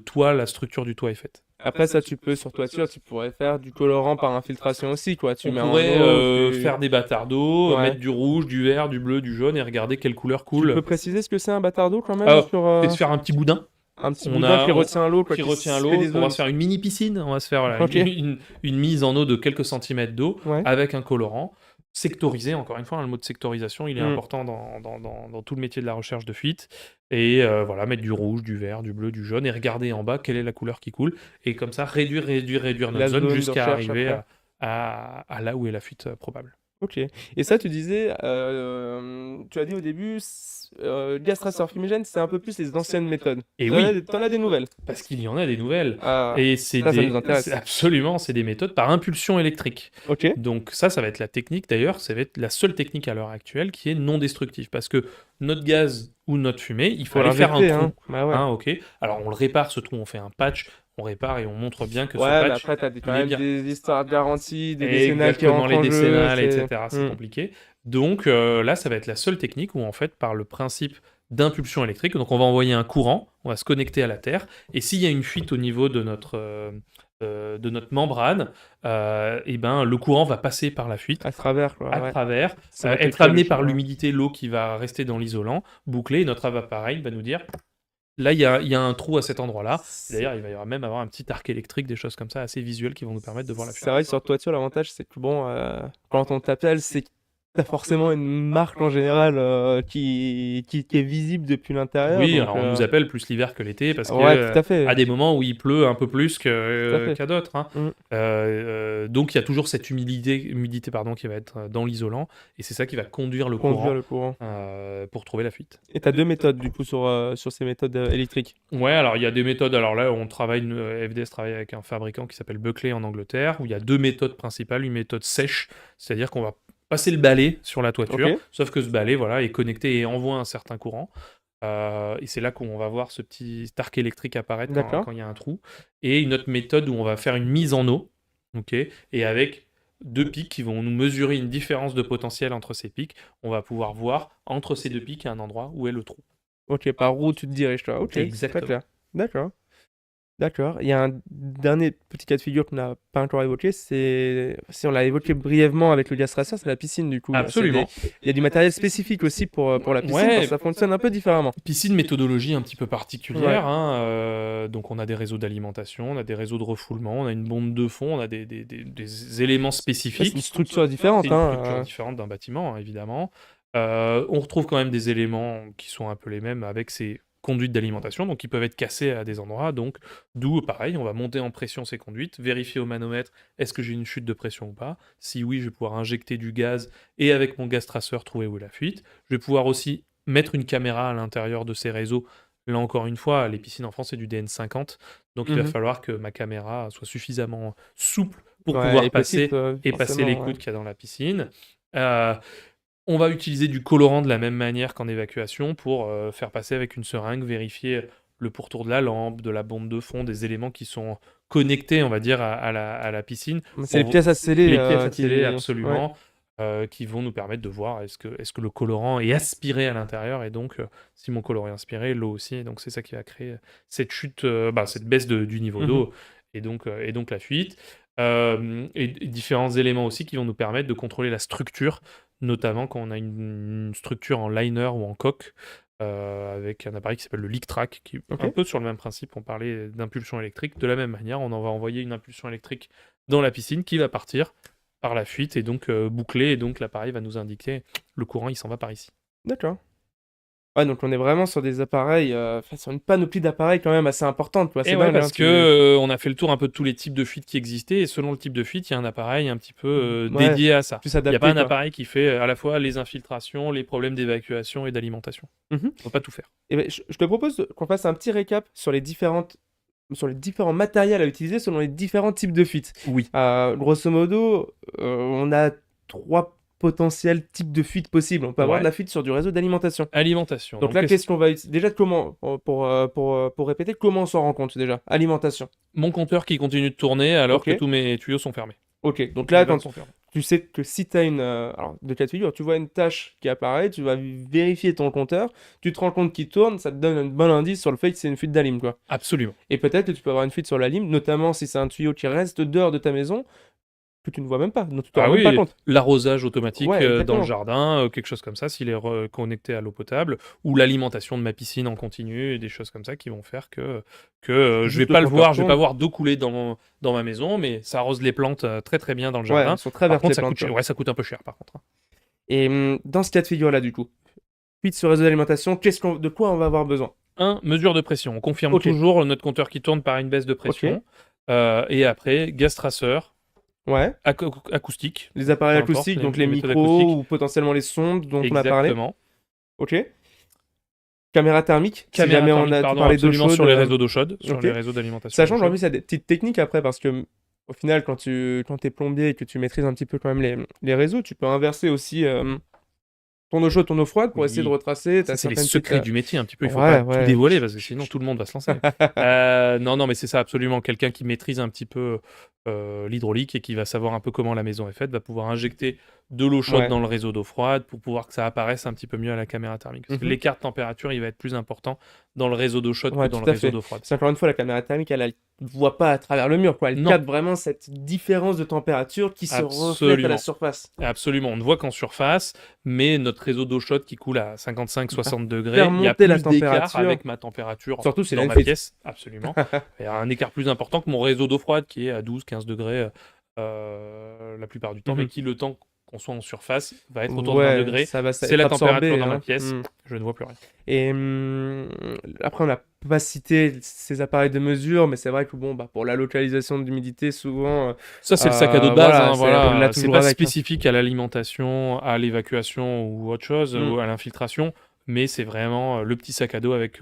toit, la structure du toit est faite. Après, ça, tu peux, sur toiture, tu pourrais faire du colorant par infiltration aussi, quoi. Tu On mets en pourrait eau, faire des bâtards d'eau, Ouais. mettre du rouge, du vert, du bleu, du jaune et regarder quelle couleur Tu coule. peux préciser ce que c'est un bâtard d'eau, quand même, sur... Peut-être faire un petit boudin. Un petit On boudin a- qui on- retient l'eau, quoi, Qui qui retient se l'eau. fait des On va zones. se faire une mini piscine. On va se faire voilà, Ok. une mise en eau de quelques centimètres d'eau Ouais. avec un colorant sectorisé. Encore une fois, hein, le mot de sectorisation, il est Mm. important dans tout le métier de la recherche de fuite. Et voilà, mettre du rouge, du vert, du bleu, du jaune et regarder en bas quelle est la couleur qui coule. Et comme ça, réduire La notre zone zone de jusqu'à recherche arriver après. à là où est la fuite probable. Ok. Et ça, tu disais, tu as dit au début, gaz traceur fumigène, c'est un peu plus les anciennes méthodes. Et T'en oui. as, t'en as des nouvelles. Parce qu'il y en a des nouvelles. Ah, Et ça nous intéresse. absolument, c'est des méthodes par impulsion électrique. Ok. Donc ça va être la technique, d'ailleurs, ça va être la seule technique à l'heure actuelle qui est non destructive. Parce que notre gaz ou notre fumée, il faut Faut aller faire un l'injecter, trou. hein. Bah ouais. Hein, ok. Alors on le répare, ce trou, on fait un patch, on répare et on montre bien que Ouais, ce mais patch, après, t'as quand il est même bien. des histoires de garantie, des décennales qui Exactement, rentrent les en jeu. décennales, c'est- etc. C'est Mm. compliqué. Donc là, ça va être la seule technique où, en fait, par le principe d'impulsion électrique, donc on va envoyer un courant, on va se connecter à la Terre, et s'il y a une fuite au niveau de notre membrane, et ben, le courant va passer par la fuite, À travers, quoi. à Ouais. travers, Ça va être calculer amené le par chemin. l'humidité, l'eau qui va rester dans l'isolant, bouclé, et notre appareil va nous dire, là, il y a un trou à cet endroit-là. D'ailleurs, il va y avoir même avoir un petit arc électrique, des choses comme ça, assez visuelles qui vont nous permettre de voir la fuite. C'est vrai que sur toiture, l'avantage, c'est que bon, quand on t'appelle, c'est que t'as forcément une marque en général qui est visible depuis l'intérieur. Oui, donc, alors on nous appelle plus l'hiver que l'été parce que ouais, tout à fait. à des moments où il pleut un peu plus Tout à fait. qu'à d'autres. Hein. Mm. Donc il y a toujours cette humidité pardon, qui va être dans l'isolant et c'est ça qui va conduire le Conduire le courant. pour trouver la fuite. Et t'as deux méthodes du coup sur ces méthodes électriques. Ouais, alors il y a des méthodes. Alors là, FDS travaille avec un fabricant qui s'appelle Buckley en Angleterre où il y a deux méthodes principales. Une méthode sèche, c'est-à-dire qu'on va passer le balai sur la toiture, Ok. sauf que ce balai voilà, est connecté et envoie un certain courant. Et c'est là qu'on va voir ce petit arc électrique apparaître D'accord. quand il y a un trou. Et une autre méthode où on va faire une mise en eau, ok, et avec deux pics qui vont nous mesurer une différence de potentiel entre ces pics, on va pouvoir voir entre ces deux pics un endroit où est le trou. Ok, par où tu te diriges toi. Ok, Exactement. très clair. D'accord. D'accord. Il y a un dernier petit cas de figure qu'on n'a pas encore évoqué, c'est, si on l'a évoqué brièvement avec le gaz tracer, c'est la piscine du coup. Absolument. Il y a du matériel spécifique aussi pour la piscine, Ouais. parce que ça fonctionne un peu différemment. Piscine, méthodologie un petit peu particulière. Ouais. Hein, donc on a des réseaux d'alimentation, on a des réseaux de refoulement, on a une bombe de fond, on a des éléments C'est spécifiques. une structure différente. C'est une hein, structure différente d'un bâtiment, hein, évidemment. On retrouve quand même des éléments qui sont un peu les mêmes avec ces conduites d'alimentation, donc qui peuvent être cassées à des endroits. Donc, d'où, pareil, on va monter en pression ces conduites, vérifier au manomètre, est-ce que j'ai une chute de pression ou pas? Si oui, je vais pouvoir injecter du gaz et avec mon gaz traceur trouver où est la fuite. Je vais pouvoir aussi mettre une caméra à l'intérieur de ces réseaux. Là encore une fois, les piscines en France, c'est du DN50, donc il va Mhm. falloir que ma caméra soit suffisamment souple pour Ouais, pouvoir et passer petite, et passer les forcément, coudes qu'il y a dans la piscine. On va utiliser du colorant de la même manière qu'en évacuation pour faire passer avec une seringue, vérifier le pourtour de la lampe, de la bombe de fond, des éléments qui sont connectés, on va dire, à la piscine. C'est les pièces à sceller. Les pièces à qui- sceller, ouais. absolument. qui vont nous permettre de voir est-ce que le colorant est aspiré à l'intérieur et donc si mon colorant est inspiré, l'eau aussi. Et donc c'est ça qui va créer cette chute, cette baisse du niveau Mhm. d'eau et donc la fuite. Et différents éléments aussi qui vont nous permettre de contrôler la structure, notamment quand on a une structure en liner ou en coque, avec un appareil qui s'appelle le leak track, qui est Ok. un peu sur le même principe. On parlait d'impulsion électrique. De la même manière, on en va envoyer une impulsion électrique dans la piscine qui va partir par la fuite et donc boucler, et donc l'appareil va nous indiquer le courant, il s'en va par ici. D'accord. Ouais, donc on est vraiment sur des appareils, enfin, sur une panoplie d'appareils quand même assez importante, quoi. Et C'est ouais, dingue, hein, parce que on a fait le tour un peu de tous les types de fuites qui existaient, et selon le type de fuite, il y a un appareil un petit peu Ouais, dédié à ça. plus Il n'y a pas adapté, un quoi. appareil qui fait à la fois les infiltrations, les problèmes d'évacuation et d'alimentation. Mhm. On ne peut pas tout faire. Et ben, je te propose qu'on fasse un petit récap sur les différents matériels à utiliser selon les différents types de fuites. Oui. Grosso modo, on a 3 potentiels types de fuites possibles. On peut avoir Ouais. de la fuite sur du réseau d'alimentation. Alimentation. Donc là, qu'est-ce qu'on va utiliser? Déjà, comment, pour répéter, comment on s'en rend compte déjà? Alimentation. Mon compteur qui continue de tourner alors Ok. que tous mes tuyaux sont fermés. Ok, donc Les là, vannes quand sont fermées. tu sais que si tu as une. Alors, de cas de figure, tu vois une tâche qui apparaît, tu vas vérifier ton compteur, tu te rends compte qu'il tourne, ça te donne un bon indice sur le fait que c'est une fuite d'alim, quoi. Absolument. Et peut-être que tu peux avoir une fuite sur la lime, notamment si c'est un tuyau qui reste dehors de ta maison, que tu ne vois même pas, dont tu te Ah rends même pas oui, compte. l'arrosage automatique Ouais, dans le exactement. jardin, quelque chose comme ça, s'il est connecté à l'eau potable, ou l'alimentation de ma piscine en continu, et des choses comme ça qui vont faire que je vais Juste le pas le compteur voir, je vais pas tourne. voir d'eau couler dans ma maison, mais ça arrose les plantes très très bien dans le Ouais, jardin. elles sont très Par vertes contre, les ça plantes, coûte cher. quoi. Ouais, ça coûte un peu cher par contre, hein. Et dans ce cas de figure-là, du coup, fuite sur réseau d'alimentation, de quoi on va avoir besoin? Mesure de pression. On confirme Ok, toujours notre compteur qui tourne par une baisse de ok, pression. Et après, gaz traceur, ouais. acoustique, Les appareils peu importe, acoustiques, donc les les méthodes micros acoustiques. ou potentiellement les sondes dont on a parlé. Exactement. Ok. Caméra thermique, si Caméra jamais thermique, tu pardon, parlais d'eau absolument chaude. sur les réseaux d'eau chaude, sur Ok. les réseaux d'alimentation Sachant d'eau qu'en chaude. plus, il y a des petites techniques après, parce que au final, quand t'es plombier et que tu maîtrises un petit peu quand même les réseaux, tu peux inverser aussi ton eau chaude, ton eau froide pour essayer de Oui, retracer. ça T'as c'est les certaines petites. secrets du métier un petit peu, il faut Ouais, pas tout ouais. dévoiler parce que sinon tout le monde va se lancer. Non, mais c'est ça absolument, quelqu'un qui maîtrise un petit peu l'hydraulique et qui va savoir un peu comment la maison est faite, va pouvoir injecter de l'eau chaude Ouais. dans le réseau d'eau froide pour pouvoir que ça apparaisse un petit peu mieux à la caméra thermique. Parce que Mhm. l'écart de température, il va être plus important dans le réseau d'eau chaude Ouais, que dans tout le à réseau fait. d'eau froide. Parce qu'encore une fois, la caméra thermique, elle voit pas à travers le mur, quoi. Elle Non, capte vraiment cette différence de température qui se reflète à la absolument. surface. Absolument, on ne voit qu'en surface, mais notre réseau d'eau chaude qui coule à 55-60 degrés, Faire il y a monter la plus d'écart température. avec ma température Surtout s'il a dans une ma fuite. pièce, absolument. Il y a un écart plus important que mon réseau d'eau froide qui est à 12-15 degrés la plupart du temps, mais Mhm. qui, le temps qu'on soit en surface, va être autour de 20 Ouais, degrés. ça va C'est la être absorbé, température dans ma hein. pièce, Mm. je ne vois plus rien. Et après, on n'a pas cité ces appareils de mesure, mais c'est vrai que bon, bah, pour la localisation de l'humidité, souvent, Ça, c'est le sac à dos de base, voilà, hein, on voilà. l'a C'est toujours pas avec, hein. spécifique à l'alimentation, à l'évacuation ou autre chose, Mm. ou à l'infiltration, mais c'est vraiment le petit sac à dos avec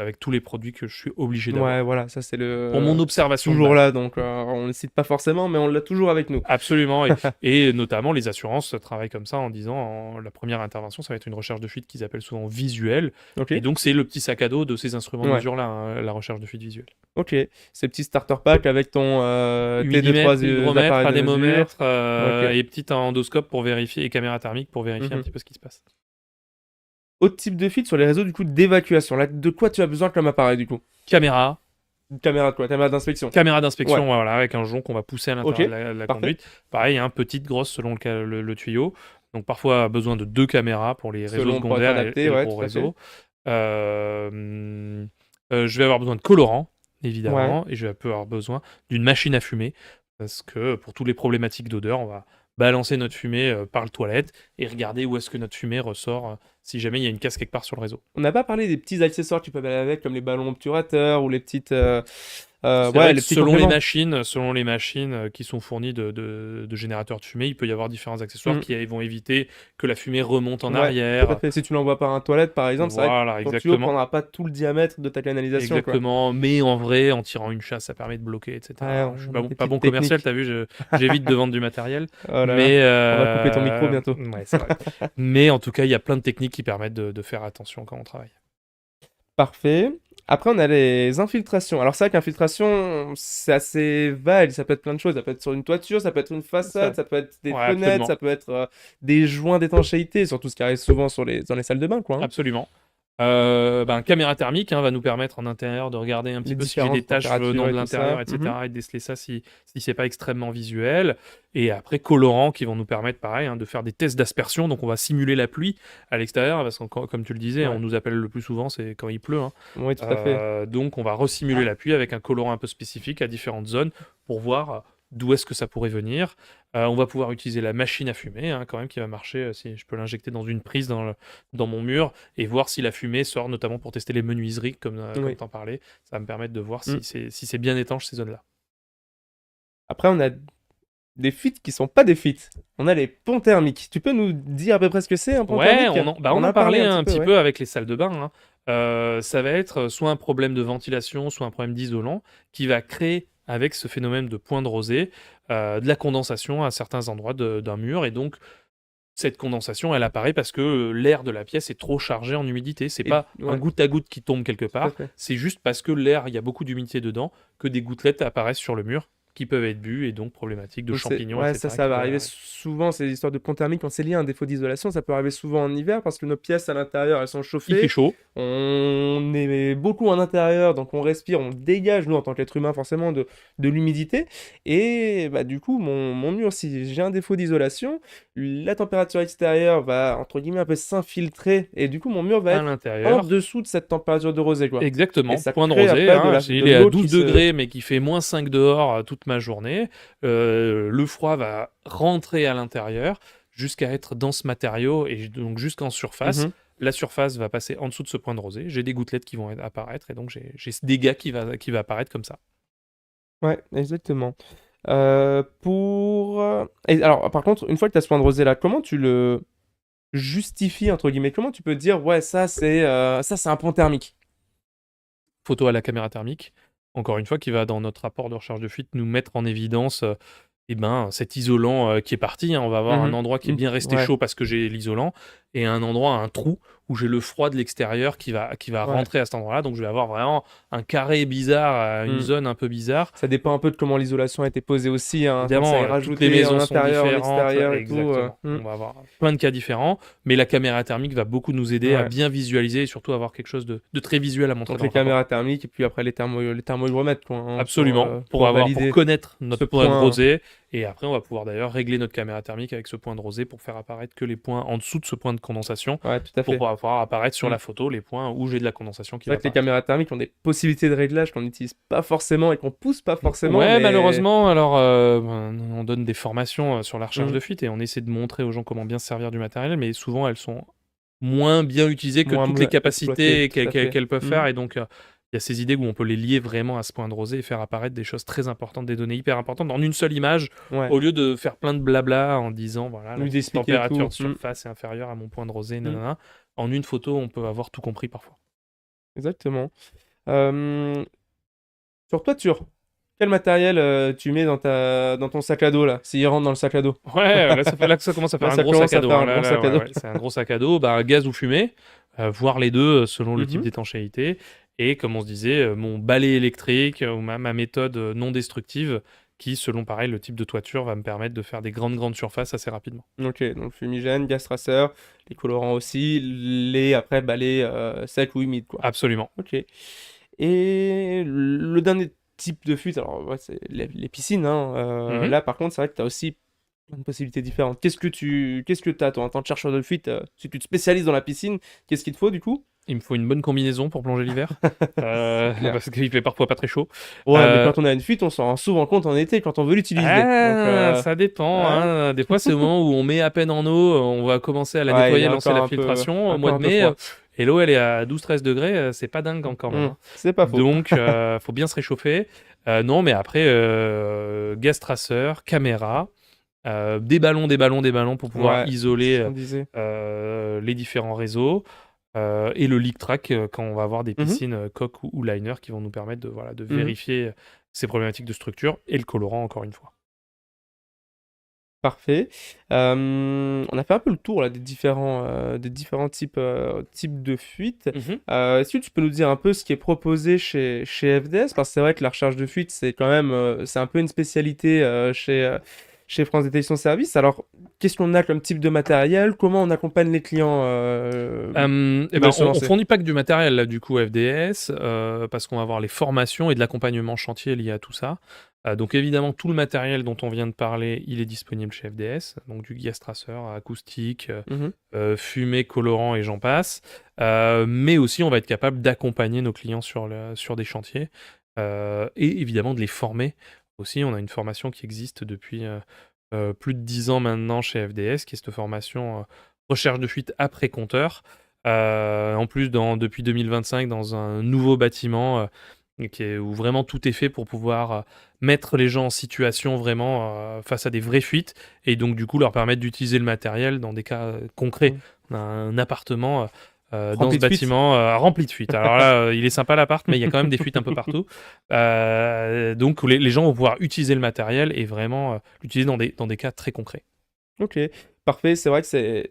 avec tous les produits que je suis obligé d'avoir. Ouais, voilà, ça c'est Pour mon observation de toujours base. là, donc on le cite pas forcément, mais on l'a toujours avec nous. Absolument, et notamment les assurances travaillent comme ça en disant la première intervention, ça va être une recherche de fuite qu'ils appellent souvent visuelle, Ok, et donc c'est le petit sac à dos de ces instruments de ouais, mesure-là, hein, la recherche de fuite visuelle. ok. Ces petits starter pack avec ton tes 2-3 Humidimètre, hygromètre, appareils de mesure. anémomètre, Ok. et petit endoscope pour vérifier, et caméra thermique pour vérifier un Mhm. petit peu ce qui se passe. Autre type de fuite sur les réseaux du coup d'évacuation. Là, de quoi tu as besoin comme appareil du coup? Caméra, Une caméra de quoi? Caméra d'inspection. caméra d'inspection, Ouais. voilà, avec un jonc qu'on va pousser à l'intérieur Ok, de la parfait. conduite. Pareil, hein, petite, grosse selon le tuyau. Donc parfois besoin de 2 caméras pour les réseaux Selon pour être secondaires adapté, et le ouais, gros tout à fait. réseau. Je vais avoir besoin de colorant, Ouais. évidemment, et je vais avoir besoin d'une machine à fumer, parce que pour toutes les problématiques d'odeur, on va balancer notre fumée par le toilette et regarder où est-ce que notre fumée ressort si jamais il y a une casse quelque part sur le réseau. On n'a pas parlé des petits accessoires que tu peux aller avec, comme les ballons obturateurs ou les petites. C'est Ouais, vrai les que petits selon compléments. les machines qui sont fournies de générateurs de fumée, il peut y avoir différents accessoires Mm. qui vont éviter que la fumée remonte en Ouais, tout à arrière. fait. Si tu l'envoies par un toilette, par exemple, c'est vrai Voilà, que ton tuyau exactement. prendra pas tout le diamètre de ta canalisation, quoi. Exactement, mais en vrai, en tirant une chasse, ça permet de bloquer, etc. Ouais, Je suis on a des pas bon petites commercial, techniques. t'as vu, j'évite de vendre du matériel. Oh là là, Mais on va couper ton micro bientôt. ouais, c'est vrai. Mais en tout cas, il y a plein de techniques qui permettent de faire attention quand on travaille. Parfait. Après, on a les infiltrations. Alors, c'est vrai qu'infiltration, c'est assez vague. Ça peut être plein de choses. Ça peut être sur une toiture, ça peut être une façade, Ça ça peut être des ouais, fenêtres, ça absolument. peut être des joints d'étanchéité, surtout ce qui arrive souvent dans les salles de bain, quoi, hein. Absolument. Caméra thermique va nous permettre en intérieur de regarder un petit Les peu si j'ai des différentes taches venant températures de et tout l'intérieur, ça. etc. et de déceler ça si c'est pas extrêmement visuel. Et après, colorants qui vont nous permettre, pareil, de faire des tests d'aspersion. Donc, on va simuler la pluie à l'extérieur parce que, comme tu le disais, on Ouais. nous appelle le plus souvent, c'est quand il pleut, hein. Oui, tout à fait. Donc, on va resimuler la pluie avec un colorant un peu spécifique à différentes zones pour voir d'où est-ce que ça pourrait venir. On va pouvoir utiliser la machine à fumer, hein, quand même, qui va marcher si je peux l'injecter dans une prise dans mon mur et voir si la fumée sort, notamment pour tester les menuiseries, comme Oui. tu en parlais. Ça va me permettre de voir Mm. si c'est bien étanche ces zones-là. Après, on a des fuites qui sont pas des fuites. On a les ponts thermiques. Tu peux nous dire à peu près ce que c'est un pont Ouais, thermique? on On en a parlé parlait un petit un peu, petit ouais. peu avec les salles de bain, hein. Ça va être soit un problème de ventilation, soit un problème d'isolant qui va créer, avec ce phénomène de point de rosée, de la condensation à certains endroits d'un mur. Et donc, cette condensation, elle apparaît parce que l'air de la pièce est trop chargé en humidité. C'est Et pas un ouais, goutte à goutte qui tombe quelque tout à part, fait. c'est juste parce que l'air, il y a beaucoup d'humidité dedans, que des gouttelettes apparaissent sur le mur qui peuvent être bues et donc problématiques de Donc champignons, ouais, ça, etc. ça qui va peuvent arriver arriver. souvent, ces histoires de pont thermique, quand c'est lié à un défaut d'isolation, ça peut arriver souvent en hiver parce que nos pièces à l'intérieur, elles sont Il fait chauffées. chaud. On est beaucoup en intérieur, donc on respire, on dégage, nous, en tant qu'être humain, forcément, de l'humidité. Et bah, du coup, mon mur, si j'ai un défaut d'isolation, la température extérieure va, entre guillemets, un peu s'infiltrer. Et du coup, mon mur va À être en l'intérieur. dessous de cette température de rosée, quoi. Et Exactement, ça point de crée rosée, après hein. de S'il est à l'eau 12 qui se... degrés mais qui fait -5 dehors toute ma journée, le froid va rentrer à l'intérieur jusqu'à être dans ce matériau et donc jusqu'en surface. Mhm. La surface va passer en dessous de ce point de rosée. J'ai des gouttelettes qui vont apparaître et donc j'ai ce dégât qui va apparaître comme ça. Ouais, exactement. Et alors, par contre, une fois que tu as ce point de rosée là, comment tu le justifies, entre guillemets? Comment tu peux dire, ouais, ça, c'est un point thermique? Photo à la caméra thermique, encore une fois, qui va dans notre rapport de recherche de fuite nous mettre en évidence cet isolant qui est parti, hein. On va avoir un Mhm. endroit qui est bien resté Ouais, chaud parce que j'ai l'isolant et un endroit, un trou où j'ai le froid de l'extérieur qui va ouais. rentrer à cet endroit-là. Donc je vais avoir vraiment un carré bizarre, une Mm. zone un peu bizarre. Ça dépend un peu de comment l'isolation a été posée aussi, hein, quand ça Évidemment, est toutes les rajouté en maisons sont intérieur, en différentes, extérieur et tout. exactement. On va avoir plein de cas différents, mais la caméra thermique va beaucoup nous aider à Ouais. bien visualiser et surtout avoir quelque chose de très visuel à montrer Donc dans les le rapport. caméras thermiques et puis après les thermohygromètres, quoi, hein, Absolument, pour pour valider connaître ce notre point de point. rosée. Et après, on va pouvoir d'ailleurs régler notre caméra thermique avec ce point de rosée pour faire apparaître que les points en dessous de ce point de condensation, Ouais, tout à pour fait. pouvoir apparaître sur Mm. la photo les points où j'ai de la condensation qui C'est va vrai que les apparaître. caméras thermiques ont des possibilités de réglage qu'on n'utilise pas forcément et qu'on pousse pas forcément, Ouais, mais malheureusement, alors on donne des formations sur la recherche mm, de fuite et on essaie de montrer aux gens comment bien se servir du matériel, mais souvent elles sont moins bien utilisées que moins toutes les exploité, capacités tout à fait. qu'elles peuvent Mm. faire. Et donc, il y a ces idées où on peut les lier vraiment à ce point de rosée et faire apparaître des choses très importantes, des données hyper importantes en une seule image, Ouais, au lieu de faire plein de blabla en disant, voilà, la lui d'expliquer température tout. de surface est inférieure à mon point de rosée, Mm. nanana. En une photo, on peut avoir tout compris parfois. Exactement. Euh, Sur toiture, quel matériel tu mets dans ton sac à dos là, s'il rentre dans le sac à dos? Ouais, là, ça commence à faire Là, un ça gros sac commence à à dos, faire hein. un gros sac à Ouais, dos. ouais, c'est un gros sac à dos, bah, gaz ou fumée, voire les deux selon le type Mhm. d'étanchéité. Et comme on se disait, mon balai électrique ou ma méthode non destructive qui, selon pareil le type de toiture, va me permettre de faire des grandes surfaces assez rapidement. Ok, donc fumigène, gaz tracer, les colorants aussi, les après balais secs ou humides quoi. Absolument. Ok. Et le dernier type de fuite, alors ouais, c'est les piscines, hein. Mhm. Là par contre, c'est vrai que tu as aussi plein de possibilités différentes. Qu'est-ce que tu as toi en tant que chercheur de fuite, si tu te spécialises dans la piscine, qu'est-ce qu'il te faut du coup? Il me faut une bonne combinaison pour plonger l'hiver, C'est clair. parce qu'il fait parfois pas très chaud. Ouais, mais Euh, quand on a une fuite, on s'en rend souvent compte en été quand on veut l'utiliser. Donc Ça dépend, ouais, hein. Des fois, c'est au moment où on met à peine en eau, on va commencer à la ouais, il nettoyer, est à lancer encore la un peu filtration. Au mois encore de un peu mai, froid. et l'eau, elle est à 12-13 degrés, c'est pas dingue quand même, hein. C'est pas faux. Donc, faut bien se réchauffer. Non, mais après, gaz tracer, caméra, des ballons pour pouvoir Ouais, c'est ce isoler qu'on disait. les différents réseaux. Et le leak track quand on va avoir des Mhm. piscines coque ou liner qui vont nous permettre de Mhm. vérifier ces problématiques de structure et le colorant encore une fois. Parfait. On a fait un peu le tour là des différents types de fuites. Mhm. Est-ce que tu peux nous dire un peu ce qui est proposé chez FDS? Parce que c'est vrai que la recherche de fuite, c'est quand même, c'est un peu une spécialité chez France Détection Service. Alors, qu'est-ce qu'on a comme type de matériel? Comment on accompagne les clients Eh qui ben, veulent se on lancer? fournit pas que du matériel là, du coup, FDS, parce qu'on va avoir les formations et de l'accompagnement chantier lié à tout ça. Donc évidemment, tout le matériel dont on vient de parler, il est disponible chez FDS, donc du gas tracer, acoustique, Mhm. fumée, colorant et j'en passe. Mais aussi, on va être capable d'accompagner nos clients sur des chantiers, et évidemment de les former aussi. On a une formation qui existe depuis plus de 10 ans maintenant chez FDS, qui est cette formation recherche de fuite après compteur. En plus, depuis 2025, dans un nouveau bâtiment où vraiment tout est fait pour pouvoir mettre les gens en situation vraiment face à des vraies fuites et donc du coup leur permettre d'utiliser le matériel dans des cas concrets. Mhm. On a un appartement dans Rempli ce de fuites. bâtiment rempli de fuites. Alors là, il est sympa l'appart, mais il y a quand même des fuites un peu partout. Donc les gens vont pouvoir utiliser le matériel et vraiment l'utiliser dans des cas très concrets. Ok, parfait. C'est vrai que c'est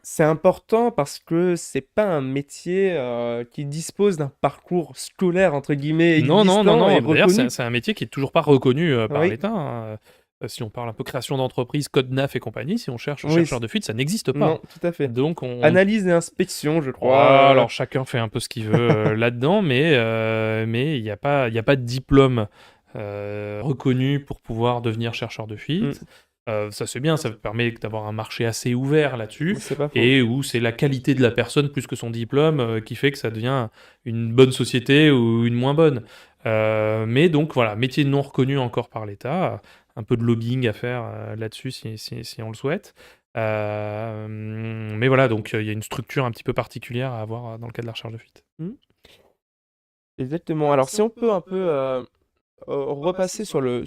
c'est important parce que c'est pas un métier qui dispose d'un parcours scolaire entre guillemets Non, non, non, existant et non. D'ailleurs, reconnu. c'est un métier qui est toujours pas reconnu par Oui, l'État, hein. Si on parle un peu création d'entreprise, code NAF et compagnie, si on cherche oui, chercheur de fuite, ça n'existe pas, non, hein. tout à fait. Donc on Analyse et inspection, je crois. voilà, alors chacun fait un peu ce qu'il veut là-dedans, mais il y a pas de diplôme reconnu pour pouvoir devenir chercheur de fuite. Mm, Ça c'est bien, ça permet d'avoir un marché assez ouvert là-dessus, c'est pas faux. et où c'est la qualité de la personne plus que son diplôme qui fait que ça devient une bonne société ou une moins bonne. Mais donc voilà, métier non reconnu encore par l'État, un peu de lobbying à faire là-dessus si on le souhaite. Mais voilà, donc il y a une structure un petit peu particulière à avoir dans le cas de la recherche de fuite. Mm, exactement. Alors si on peut un peu repasser sur le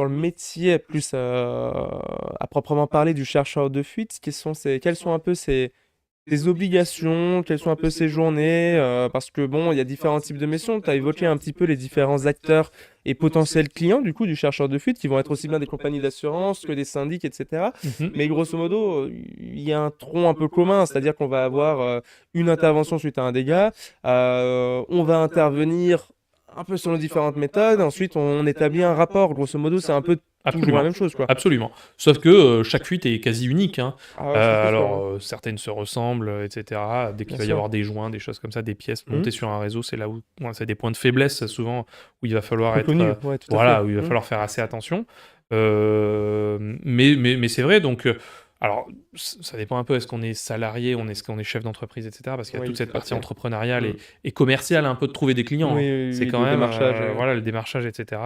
métier plus à proprement parler du chercheur de fuite, quelles sont un peu ses obligations, quelles sont un peu ses journées, parce que bon, il y a différents types de missions. Tu as évoqué un petit peu les différents acteurs et potentiels clients du coup du chercheur de fuite, qui vont être aussi bien des compagnies d'assurance que des syndics, etc. Mhm. Mais grosso modo, il y a un tronc un peu commun, c'est-à-dire qu'on va avoir une intervention suite à un dégât, on va intervenir un peu selon différentes méthodes, ensuite on établit un rapport. Grosso modo, c'est un peu toujours la Absolument. même chose, quoi. Absolument. Sauf que chaque fuite est quasi unique, hein. Ah ouais, ça c'est sûr, Alors, hein. certaines se ressemblent, etc. Dès qu'il Bien va y sûr. avoir des joints, des choses comme ça, des pièces Hmm. montées sur un réseau, c'est là où ouais, c'est des points de faiblesse, souvent, où il va falloir être, Reconnu, ouais, tout à fait. voilà, où il va Hmm. falloir faire assez attention. Mais c'est vrai, donc, alors, ça dépend un peu, est-ce qu'on est salarié, est-ce qu'on est chef d'entreprise, etc. Parce qu'il y a toute Oui, cette tout à partie fait. entrepreneuriale Hmm. et commerciale, un peu de trouver des Oui, clients, hein. oui, C'est oui, quand le même, démarchage. voilà, le démarchage, etc.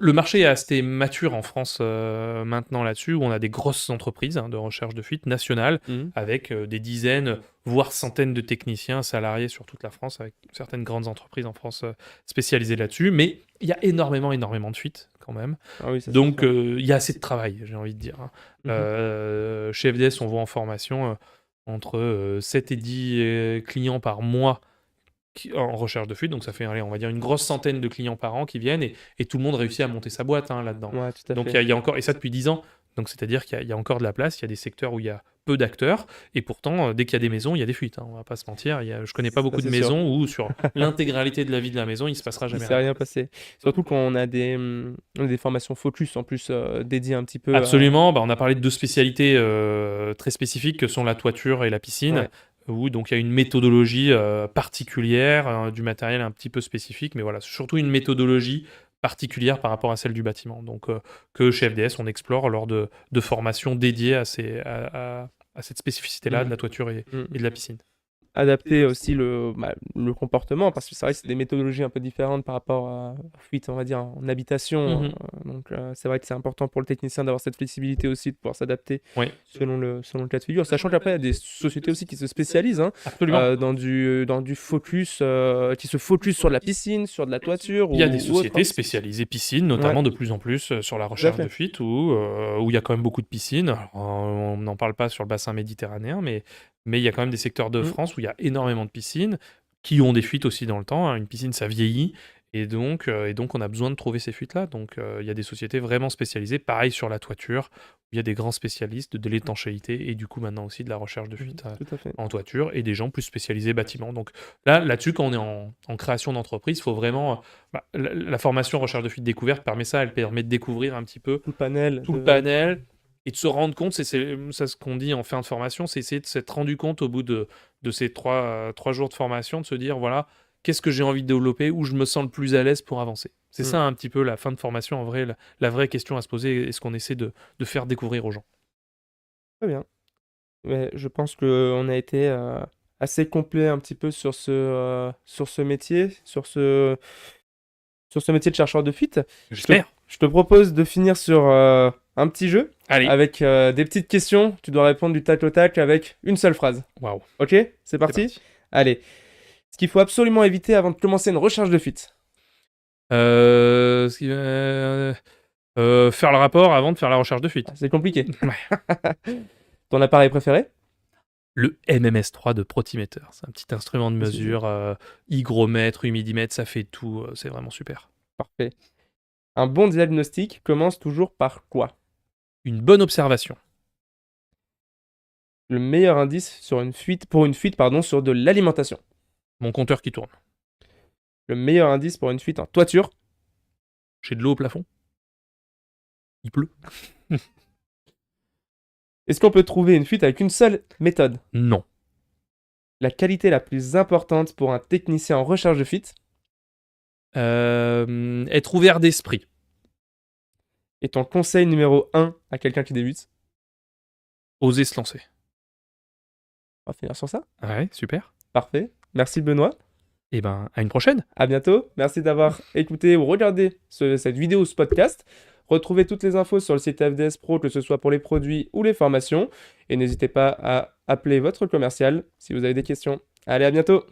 Le marché est assez mature en France maintenant là-dessus, où on a des grosses entreprises de recherche de fuite nationales, Hmm. avec des dizaines, voire centaines de techniciens salariés sur toute la France, avec certaines grandes entreprises en France spécialisées là-dessus. Mais il y a énormément, énormément de fuites quand même. Ah oui, ça c'est Donc sûr. il y a assez de travail, j'ai envie de dire, hein. Mhm. Chez FDS, on voit en formation entre 7 et 10 clients par mois en recherche de fuite, donc ça fait, allez, on va dire une grosse centaine de clients par an qui viennent et tout le monde réussit à monter sa boîte là-dedans. Ouais, tout à Donc fait. il y a encore, et ça depuis 10 ans, donc c'est-à-dire qu'il y a encore de la place, il y a des secteurs où il y a peu d'acteurs, et pourtant, dès qu'il y a des maisons, il y a des fuites, hein, on va pas se mentir, je connais pas Ça beaucoup de c'est sûr. maisons où sur l'intégralité de la vie de la maison, il se passera Il jamais s'est rien. rien passé. Surtout quand on a des formations focus en plus dédiées un petit peu à. Absolument, bah, on a parlé de deux spécialités très spécifiques que sont la toiture et la piscine, Ouais. où donc il y a une méthodologie particulière, du matériel un petit peu spécifique, mais voilà, c'est surtout une méthodologie particulière par rapport à celle du bâtiment. Donc que chez FDS, on explore lors de formations dédiées à cette spécificité-là de Mhm. la toiture Mhm. et de la piscine. Adapter aussi le comportement, parce que c'est vrai que c'est des méthodologies un peu différentes par rapport à fuite, on va dire, en habitation. Mhm. Donc, c'est vrai que c'est important pour le technicien d'avoir cette flexibilité aussi, de pouvoir s'adapter Oui, selon le cas de figure. Sachant qu'après, il y a des sociétés aussi qui se spécialisent hein, absolument. dans du focus, qui se focus sur de la piscine, sur de la toiture Il y a des ou autre. sociétés spécialisées piscines, Ouais, notamment de plus en plus sur la tout à recherche de fait. fuite, où il y a quand même beaucoup de piscines. Alors, on n'en parle pas sur le bassin méditerranéen, mais il y a quand même des secteurs de Mm. France où il y a énormément de piscines, qui ont des fuites aussi dans le temps, hein. Une piscine, ça vieillit, Et donc, on a besoin de trouver ces fuites-là. Donc, il y a des sociétés vraiment spécialisées, pareil sur la toiture, où il y a des grands spécialistes de l'étanchéité et du coup maintenant aussi de la recherche de fuites Tout à fait. en toiture et des gens plus spécialisés bâtiment. Donc là-dessus, quand on est en création d'entreprise, il faut vraiment... la formation recherche de fuites découverte permet ça, elle permet de découvrir un petit peu Tout le panel. tout le panel et de se rendre compte, c'est ça ce qu'on dit en fin de formation, c'est essayer de s'être rendu compte au bout de ces 3 jours de formation, de se dire, voilà, qu'est-ce que j'ai envie de développer, où je me sens le plus à l'aise pour avancer. C'est ça un petit peu la fin de formation, en vrai, la vraie question à se poser et ce qu'on essaie de faire découvrir aux gens. Très bien. Ouais, je pense qu'on a été assez complet un petit peu sur ce métier, sur ce métier de chercheur de fuite. J'espère. Je te propose de finir sur un petit jeu Allez. avec des petites questions. Tu dois répondre du tac au tac avec une seule phrase. Waouh. Ok? C'est parti? Allez. Ce qu'il faut absolument éviter avant de commencer une recherche de fuite. Faire le rapport avant de faire la recherche de fuite. Ah, c'est compliqué. Ton appareil préféré? Le MMS3 de Protimeter. C'est un petit instrument de mesure, hygromètre, humidimètre, ça fait tout. C'est vraiment super. Parfait. Un bon diagnostic commence toujours par quoi? Une bonne observation. Le meilleur indice pour une fuite, sur de l'alimentation. Mon compteur qui tourne. Le meilleur indice pour une fuite en toiture. J'ai de l'eau au plafond. Il pleut. Est-ce qu'on peut trouver une fuite avec une seule méthode? Non. La qualité la plus importante pour un technicien en recherche de fuite. Être ouvert d'esprit. Et ton conseil numéro 1 à quelqu'un qui débute? Oser se lancer. On va finir sur ça. Ouais, super. Parfait. Merci Benoît. Et ben, à une prochaine. À bientôt. Merci d'avoir écouté ou regardé cette vidéo ou ce podcast. Retrouvez toutes les infos sur le site FDS Pro, que ce soit pour les produits ou les formations. Et n'hésitez pas à appeler votre commercial si vous avez des questions. Allez, à bientôt.